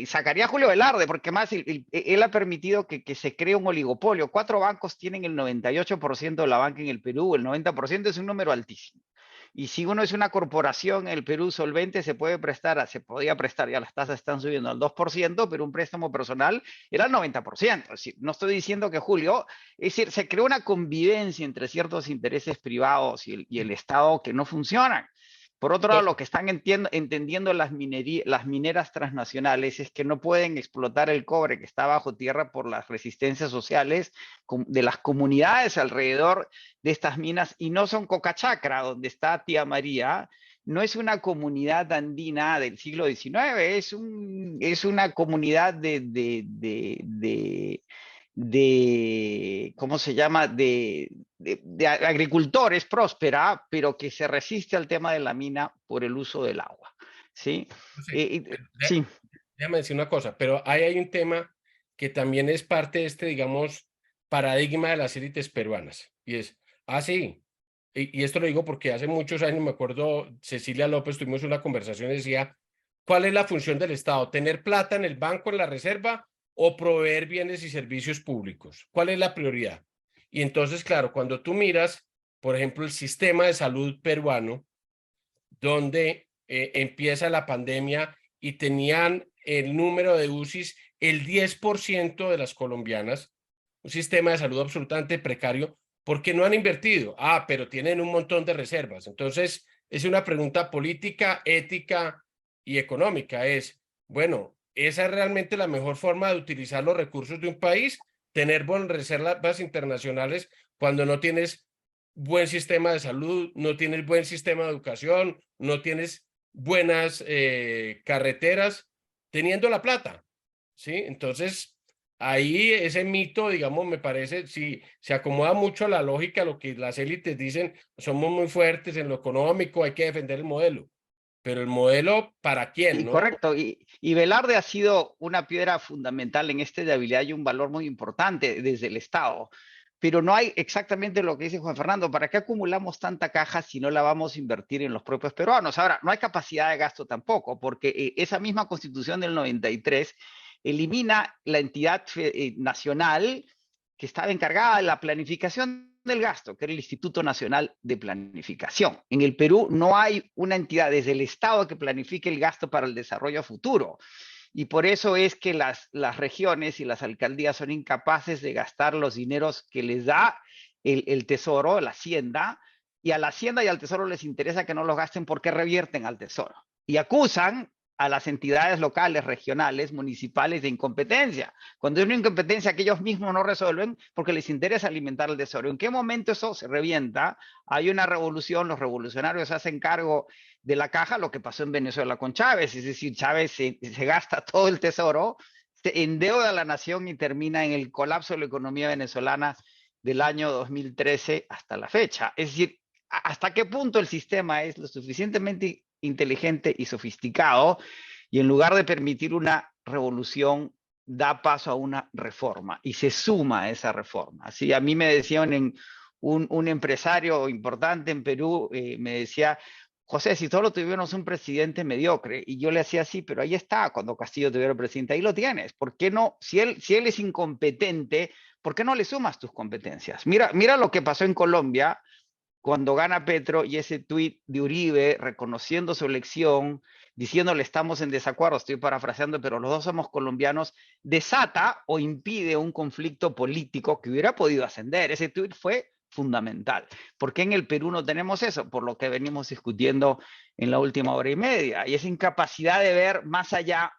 sacaría a Julio Velarde, porque más él ha permitido que se cree un oligopolio. 4 bancos tienen el 98% de la banca en el Perú, el 90% es un número altísimo. Y si uno es una corporación en el Perú solvente, se podía prestar, ya las tasas están subiendo al 2%, pero un préstamo personal era al 90%. Es decir, no estoy diciendo que Julio, es decir, se creó una convivencia entre ciertos intereses privados y el Estado que no funcionan. Por otro lado, lo que están entendiendo las mineras transnacionales es que no pueden explotar el cobre que está bajo tierra por las resistencias sociales de las comunidades alrededor de estas minas, y no son Cocachacra, donde está Tía María, no es una comunidad andina del siglo XIX, es una comunidad ¿cómo se llama?, de agricultores próspera, pero que se resiste al tema de la mina por el uso del agua. ¿Sí? Sí. Déjame decir una cosa, pero ahí hay un tema que también es parte de este, digamos, paradigma de las élites peruanas, y es, sí, y esto lo digo porque hace muchos años, me acuerdo, Cecilia López, tuvimos una conversación y decía, ¿cuál es la función del Estado? ¿Tener plata en el banco, en la reserva, o proveer bienes y servicios públicos? ¿Cuál es la prioridad? Y entonces, claro, cuando tú miras, por ejemplo, el sistema de salud peruano, donde empieza la pandemia y tenían el número de UCIs el 10% de las colombianas, un sistema de salud absolutamente precario, porque no han invertido. Pero tienen un montón de reservas. Entonces, es una pregunta política, ética y económica. Bueno, ¿esa es realmente la mejor forma de utilizar los recursos de un país? Tener buenas reservas internacionales cuando no tienes buen sistema de salud, no tienes buen sistema de educación, no tienes buenas carreteras, teniendo la plata, ¿sí? Entonces, ahí ese mito, digamos, me parece, sí, se acomoda mucho a la lógica, lo que las élites dicen, somos muy fuertes en lo económico, hay que defender el modelo. Pero el modelo, ¿para quién, no? Correcto, y Velarde ha sido una piedra fundamental en este de habilidad y un valor muy importante desde el Estado. Pero no hay exactamente lo que dice Juan Fernando. ¿Para qué acumulamos tanta caja si no la vamos a invertir en los propios peruanos? Ahora, no hay capacidad de gasto tampoco, porque esa misma Constitución del 93 elimina la entidad nacional que estaba encargada de la planificación del gasto, que era el Instituto Nacional de Planificación. En el Perú no hay una entidad desde el Estado que planifique el gasto para el desarrollo futuro. Y por eso es que las regiones y las alcaldías son incapaces de gastar los dineros que les da el Tesoro, la Hacienda, y a la Hacienda y al Tesoro les interesa que no los gasten porque revierten al Tesoro. Y acusan a las entidades locales, regionales, municipales de incompetencia. Cuando hay una incompetencia que ellos mismos no resuelven porque les interesa alimentar el Tesoro. ¿En qué momento eso se revienta? Hay una revolución, los revolucionarios hacen cargo de la caja, lo que pasó en Venezuela con Chávez, es decir, Chávez se gasta todo el Tesoro, se endeuda a la nación y termina en el colapso de la economía venezolana del año 2013 hasta la fecha. Es decir, ¿hasta qué punto el sistema es lo suficientemente inteligente y sofisticado, y en lugar de permitir una revolución, da paso a una reforma y se suma a esa reforma? Así, a mí me decían un empresario importante en Perú, me decía, José, si solo tuviéramos un presidente mediocre, y yo le hacía así, pero ahí está, cuando Castillo tuviera presidente, ahí lo tienes. ¿Por qué no? Si él es incompetente, ¿por qué no le sumas tus competencias? Mira lo que pasó en Colombia cuando gana Petro, y ese tuit de Uribe reconociendo su elección, diciéndole estamos en desacuerdo, estoy parafraseando, pero los dos somos colombianos, desata o impide un conflicto político que hubiera podido ascender. Ese tuit fue fundamental. ¿Por qué en el Perú no tenemos eso? Por lo que venimos discutiendo en la última hora y media, y esa incapacidad de ver más allá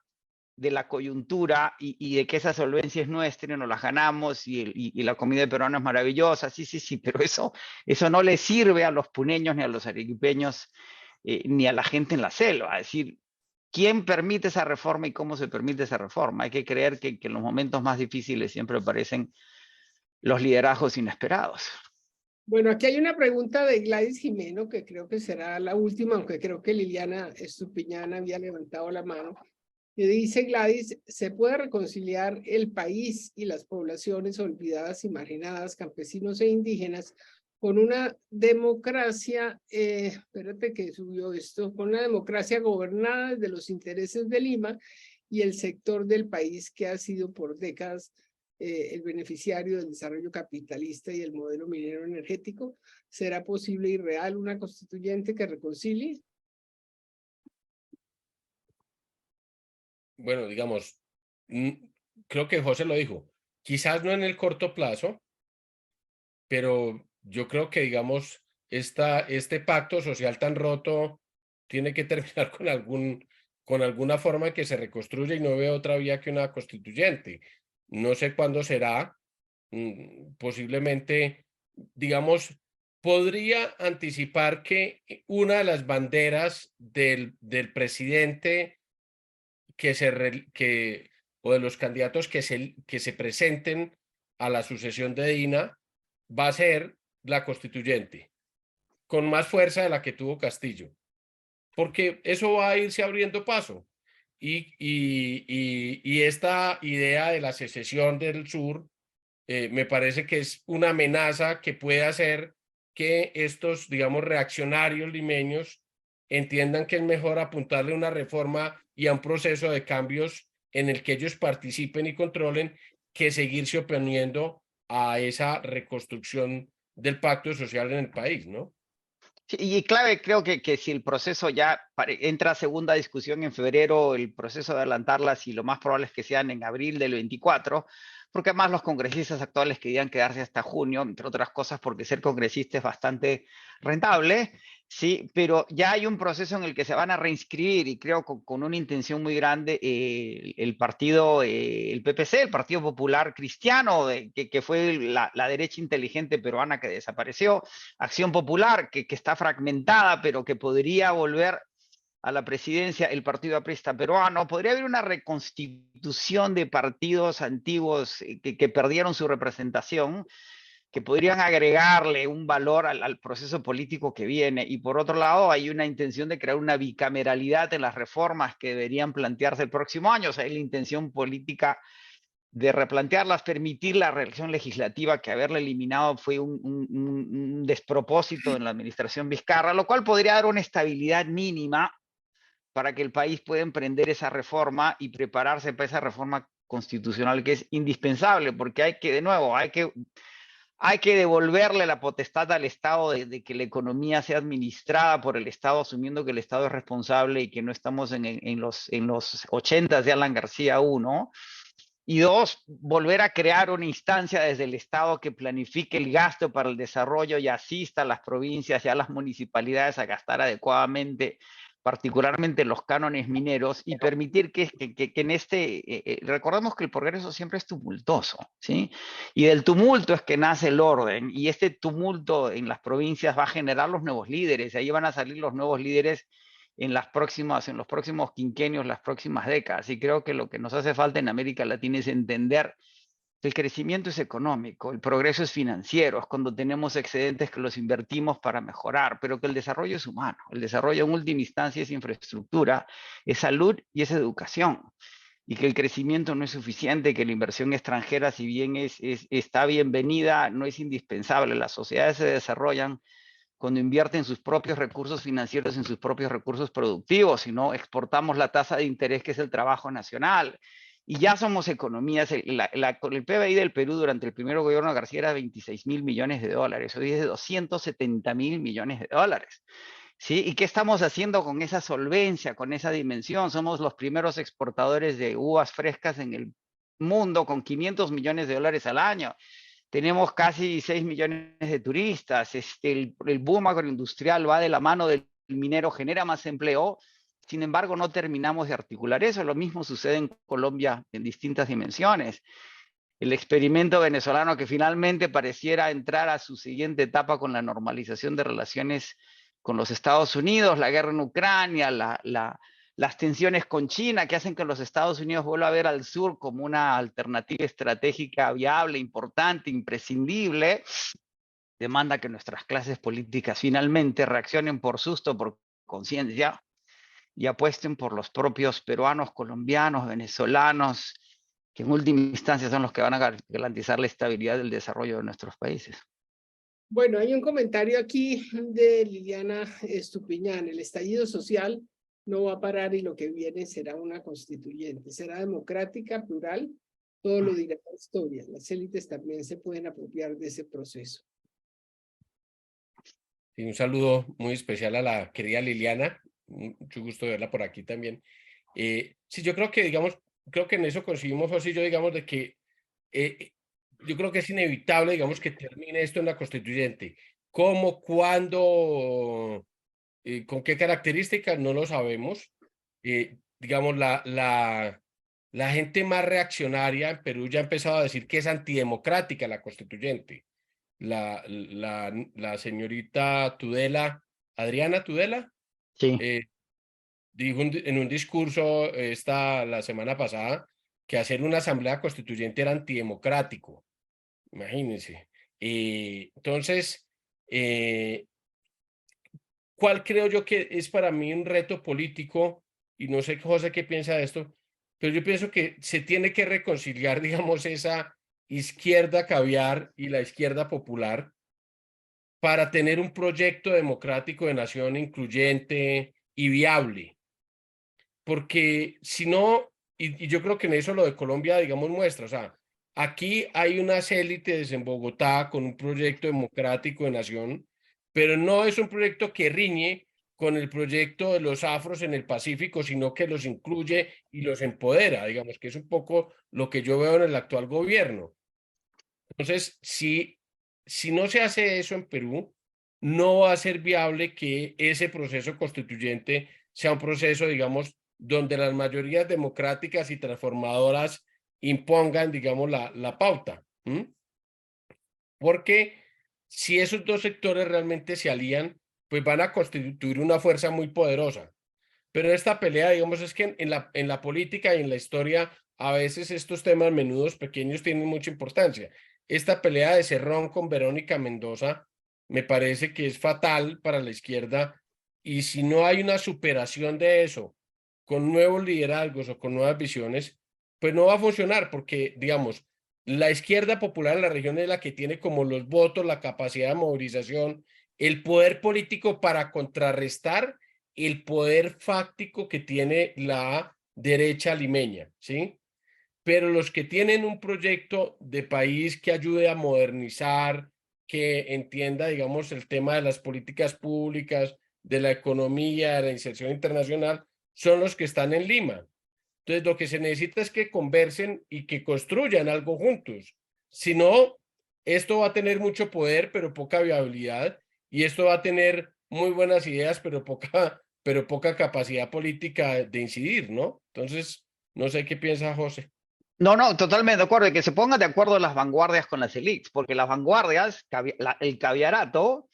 de la coyuntura y de que esa solvencia es nuestra y nos la ganamos y la comida peruana es maravillosa, sí, pero eso no le sirve a los puneños ni a los arequipeños ni a la gente en la selva. Es decir, ¿quién permite esa reforma y cómo se permite esa reforma? Hay que creer que en los momentos más difíciles siempre aparecen los liderazgos inesperados. Bueno, aquí hay una pregunta de Gladys Jimeno, que creo que será la última, aunque creo que Liliana Estupiñán había levantado la mano. Y dice Gladys, ¿se puede reconciliar el país y las poblaciones olvidadas y marginadas, campesinos e indígenas, con una democracia, espérate que subió esto, con una democracia gobernada desde los intereses de Lima y el sector del país que ha sido por décadas el beneficiario del desarrollo capitalista y el modelo minero energético? ¿Será posible y real una constituyente que reconcilie? Bueno, digamos, creo que José lo dijo, quizás no en el corto plazo, pero yo creo que, digamos, este pacto social tan roto tiene que terminar con alguna forma que se reconstruya, y no veo otra vía que una constituyente. No sé cuándo será, posiblemente, digamos, podría anticipar que una de las banderas del presidente o de los candidatos que se presenten a la sucesión de Dina va a ser la constituyente, con más fuerza de la que tuvo Castillo, porque eso va a irse abriendo paso. Y esta idea de la secesión del sur me parece que es una amenaza que puede hacer que estos, digamos, reaccionarios limeños entiendan que es mejor apuntarle a una reforma y a un proceso de cambios en el que ellos participen y controlen, que seguirse oponiendo a esa reconstrucción del pacto social en el país, ¿no? Sí, y clave, creo que si el proceso ya entra a segunda discusión en febrero, el proceso de adelantarlas, y lo más probable es que sean en abril del 24, porque además los congresistas actuales querían quedarse hasta junio, entre otras cosas porque ser congresista es bastante rentable, sí, pero ya hay un proceso en el que se van a reinscribir, y creo con una intención muy grande, el partido, el PPC, el Partido Popular Cristiano, que fue la derecha inteligente peruana que desapareció, Acción Popular, que está fragmentada, pero que podría volver a la presidencia, el Partido Aprista Peruano. Podría haber una reconstitución de partidos antiguos que perdieron su representación, que podrían agregarle un valor al proceso político que viene. Y por otro lado, hay una intención de crear una bicameralidad en las reformas que deberían plantearse el próximo año. O sea, hay la intención política de replantearlas, permitir la reelección legislativa, que haberla eliminado fue un despropósito en la administración Vizcarra, lo cual podría dar una estabilidad mínima para que el país pueda emprender esa reforma y prepararse para esa reforma constitucional que es indispensable, porque hay que, de nuevo, hay que devolverle la potestad al Estado de que la economía sea administrada por el Estado, asumiendo que el Estado es responsable y que no estamos en los 80s de Alan García 1. Y dos, volver a crear una instancia desde el Estado que planifique el gasto para el desarrollo y asista a las provincias y a las municipalidades a gastar adecuadamente, particularmente los cánones mineros, y permitir que en recordemos que el progreso siempre es tumultuoso, ¿sí? Y del tumulto es que nace el orden, y este tumulto en las provincias va a generar los nuevos líderes, y ahí van a salir los nuevos líderes en los próximos quinquenios, las próximas décadas. Y creo que lo que nos hace falta en América Latina es entender que el crecimiento es económico, el progreso es financiero, es cuando tenemos excedentes que los invertimos para mejorar, pero que el desarrollo es humano. El desarrollo en última instancia es infraestructura, es salud y es educación. Y que el crecimiento no es suficiente, que la inversión extranjera, si bien está bienvenida, no es indispensable. Las sociedades se desarrollan cuando invierten sus propios recursos financieros en sus propios recursos productivos, si no exportamos la tasa de interés, que es el trabajo nacional. Y ya somos economías, el PBI del Perú durante el primer gobierno de García era 26.000 millones de dólares, hoy es de 270.000 millones de dólares. ¿Sí? ¿Y qué estamos haciendo con esa solvencia, con esa dimensión? Somos los primeros exportadores de uvas frescas en el mundo, con 500 millones de dólares al año. Tenemos casi 6 millones de turistas, el boom agroindustrial va de la mano del minero, genera más empleo. Sin embargo, no terminamos de articular eso. Lo mismo sucede en Colombia en distintas dimensiones. El experimento venezolano, que finalmente pareciera entrar a su siguiente etapa con la normalización de relaciones con los Estados Unidos, la guerra en Ucrania, las tensiones con China, que hacen que los Estados Unidos vuelvan a ver al sur como una alternativa estratégica viable, importante, imprescindible. demanda que nuestras clases políticas finalmente reaccionen por susto, por conciencia, y apuesten por los propios peruanos, colombianos, venezolanos, que en última instancia son los que van a garantizar la estabilidad del desarrollo de nuestros países. Bueno, hay un comentario aquí de Liliana Estupiñán. El estallido social no va a parar y lo que viene será una constituyente. Será democrática, plural, todo lo dirá la historia. Las élites también se pueden apropiar de ese proceso. Y un saludo muy especial a la querida Liliana. Mucho gusto verla por aquí también. Sí, yo creo que, digamos, creo que en eso coincidimos, José y yo, digamos, de que yo creo que es inevitable, digamos, que termine esto en la constituyente. ¿Cómo, cuándo, con qué características? No lo sabemos. Digamos, la gente más reaccionaria en Perú ya ha empezado a decir que es antidemocrática la constituyente. La señorita Tudela, Adriana Tudela, Sí. dijo en un discurso la semana pasada que hacer una asamblea constituyente era antidemocrático. Imagínense. Entonces, ¿cuál creo yo que es para mí un reto político? Y no sé, José, qué piensa de esto, pero yo pienso que se tiene que reconciliar, digamos, esa izquierda caviar y la izquierda popular para tener un proyecto democrático de nación incluyente y viable. Porque si no, y yo creo que en eso lo de Colombia, digamos, muestra, o sea, aquí hay unas élites en Bogotá con un proyecto democrático de nación, pero no es un proyecto que riñe con el proyecto de los afros en el Pacífico, sino que los incluye y los empodera, digamos, que es un poco lo que yo veo en el actual gobierno. Entonces, si no se hace eso en Perú, no va a ser viable que ese proceso constituyente sea un proceso, digamos, donde las mayorías democráticas y transformadoras impongan, digamos, la pauta. Porque si esos dos sectores realmente se alían, pues van a constituir una fuerza muy poderosa. Pero esta pelea, digamos, es que en la política y en la historia, a veces estos temas menudos pequeños tienen mucha importancia. Esta pelea de Cerrón con Verónica Mendoza me parece que es fatal para la izquierda, y si no hay una superación de eso con nuevos liderazgos o con nuevas visiones, pues no va a funcionar porque, digamos, la izquierda popular en la región es la que tiene como los votos, la capacidad de movilización, el poder político para contrarrestar el poder fáctico que tiene la derecha limeña, ¿sí? Pero los que tienen un proyecto de país que ayude a modernizar, que entienda, digamos, el tema de las políticas públicas, de la economía, de la inserción internacional, son los que están en Lima. Entonces, lo que se necesita es que conversen y que construyan algo juntos. Si no, esto va a tener mucho poder, pero poca viabilidad, y esto va a tener muy buenas ideas, pero poca capacidad política de incidir, ¿no? Entonces, no sé qué piensa José. No, no, totalmente de acuerdo, y que se pongan de acuerdo las vanguardias con las élites, porque las vanguardias, el caviarato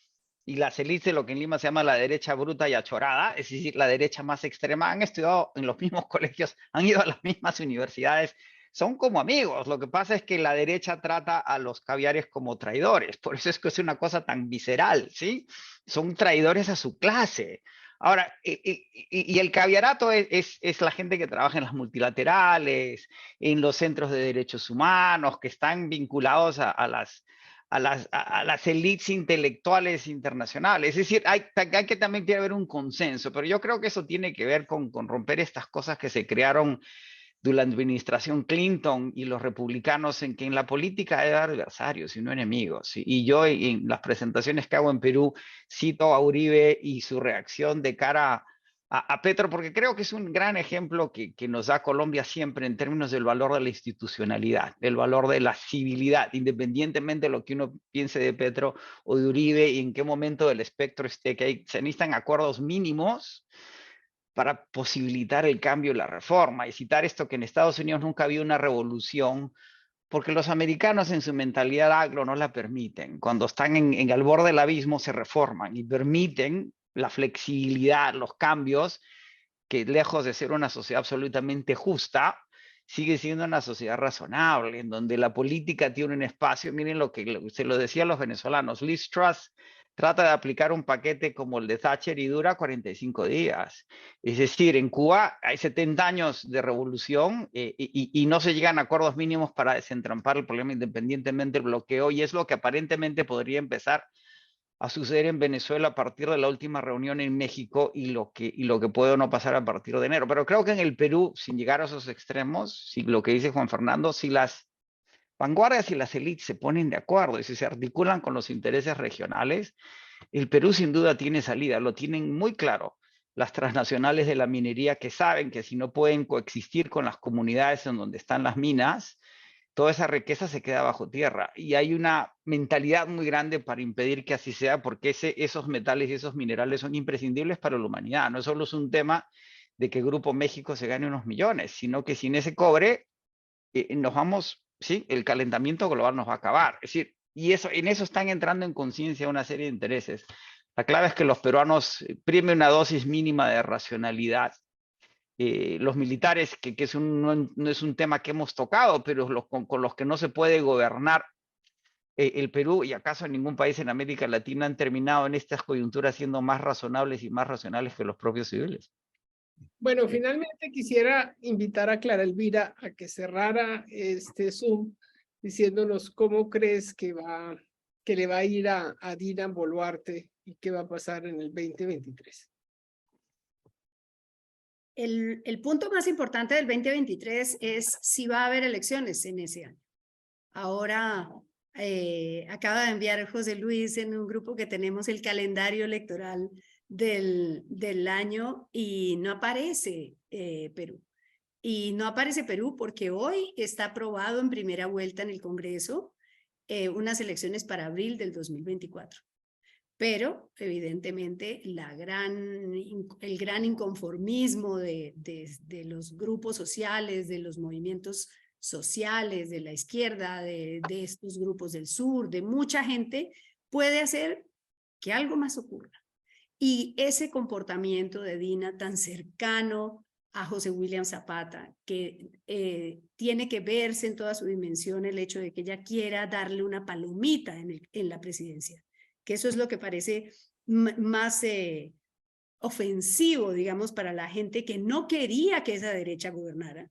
y las élites, lo que en Lima se llama la derecha bruta y achorada, es decir, la derecha más extrema, han estudiado en los mismos colegios, han ido a las mismas universidades, son como amigos. Lo que pasa es que la derecha trata a los caviares como traidores, por eso es que es una cosa tan visceral, ¿sí? Son traidores a su clase. Ahora, y el caviarato es la gente que trabaja en las multilaterales, en los centros de derechos humanos, que están vinculados a las élites intelectuales internacionales. Es decir, hay que también tiene que haber un consenso, pero yo creo que eso tiene que ver con romper estas cosas que se crearon durante la administración Clinton y los republicanos, en que en la política hay adversarios y no enemigos. Y yo en las presentaciones que hago en Perú cito a Uribe y su reacción de cara a Petro, porque creo que es un gran ejemplo que nos da Colombia siempre en términos del valor de la institucionalidad, del valor de la civilidad, independientemente de lo que uno piense de Petro o de Uribe y en qué momento del espectro esté, que se necesitan acuerdos mínimos para posibilitar el cambio y la reforma. Y citar esto, que en Estados Unidos nunca había una revolución, porque los americanos en su mentalidad agro no la permiten. Cuando están en el borde del abismo se reforman y permiten la flexibilidad, los cambios, que lejos de ser una sociedad absolutamente justa, sigue siendo una sociedad razonable, en donde la política tiene un espacio. Miren lo que se lo decía a los venezolanos, Liz Truss trata de aplicar un paquete como el de Thatcher y dura 45 días. Es decir, en Cuba hay 70 años de revolución y no se llegan a acuerdos mínimos para desentrampar el problema independientemente del bloqueo, y es lo que aparentemente podría empezar a suceder en Venezuela a partir de la última reunión en México y lo que puede o no pasar a partir de enero. Pero creo que en el Perú, sin llegar a esos extremos, si lo que dice Juan Fernando, si las vanguardias y las élites se ponen de acuerdo y si se articulan con los intereses regionales, el Perú sin duda tiene salida, lo tienen muy claro las transnacionales de la minería, que saben que si no pueden coexistir con las comunidades en donde están las minas, toda esa riqueza se queda bajo tierra. Y hay una mentalidad muy grande para impedir que así sea, porque esos metales y esos minerales son imprescindibles para la humanidad. No solo es un tema de que Grupo México se gane unos millones, sino que sin ese cobre nos vamos, sí, el calentamiento global nos va a acabar. Es decir, y en eso están entrando en conciencia una serie de intereses. La clave es que los peruanos primen una dosis mínima de racionalidad. Los militares, que no es un tema que hemos tocado, pero con los que no se puede gobernar el Perú y acaso en ningún país en América Latina han terminado en estas coyunturas siendo más razonables y más racionales que los propios civiles. Bueno, finalmente quisiera invitar a Clara Elvira a que cerrara este Zoom diciéndonos cómo crees que le va a ir a Dina Boluarte y qué va a pasar en el 2023. El punto más importante del 2023 es si va a haber elecciones en ese año. Ahora acaba de enviar José Luis en un grupo que tenemos el calendario electoral del año y no aparece Perú. Y no aparece Perú porque hoy está aprobado en primera vuelta en el Congreso unas elecciones para abril del 2024. Pero evidentemente el gran inconformismo de los grupos sociales, de los movimientos sociales, de la izquierda, de estos grupos del sur, de mucha gente, puede hacer que algo más ocurra. Y ese comportamiento de Dina tan cercano a José William Zapata, que tiene que verse en toda su dimensión el hecho de que ella quiera darle una palomita en la presidencia, que eso es lo que parece más ofensivo, digamos, para la gente que no quería que esa derecha gobernara,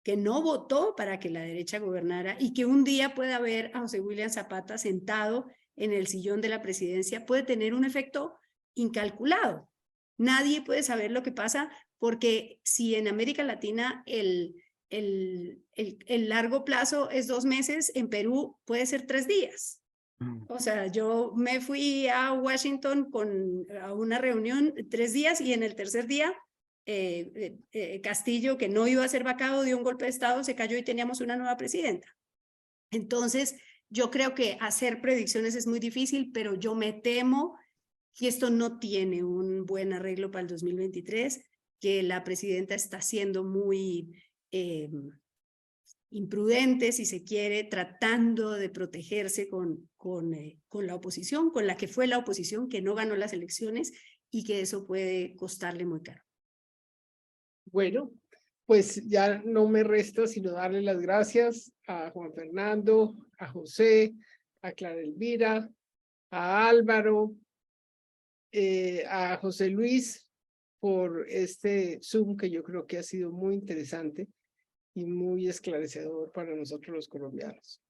que no votó para que la derecha gobernara y que un día pueda ver a José William Zapata sentado en el sillón de la presidencia, puede tener un efecto incalculado. Nadie puede saber lo que pasa, porque si en América Latina el largo plazo es 2 meses, en Perú puede ser 3 días. O sea, yo me fui a Washington a una reunión 3 días y en el tercer día Castillo, que no iba a ser vacado, dio un golpe de estado, se cayó y teníamos una nueva presidenta. Entonces, yo creo que hacer predicciones es muy difícil, pero yo me temo que esto no tiene un buen arreglo para el 2023, que la presidenta está siendo muy imprudente, si se quiere, tratando de protegerse con la oposición, con la que fue la oposición, que no ganó las elecciones y que eso puede costarle muy caro. Bueno, pues ya no me resta sino darle las gracias a Juan Fernando, a José, a Clara Elvira, a Álvaro, a José Luis por este Zoom que yo creo que ha sido muy interesante y muy esclarecedor para nosotros los colombianos.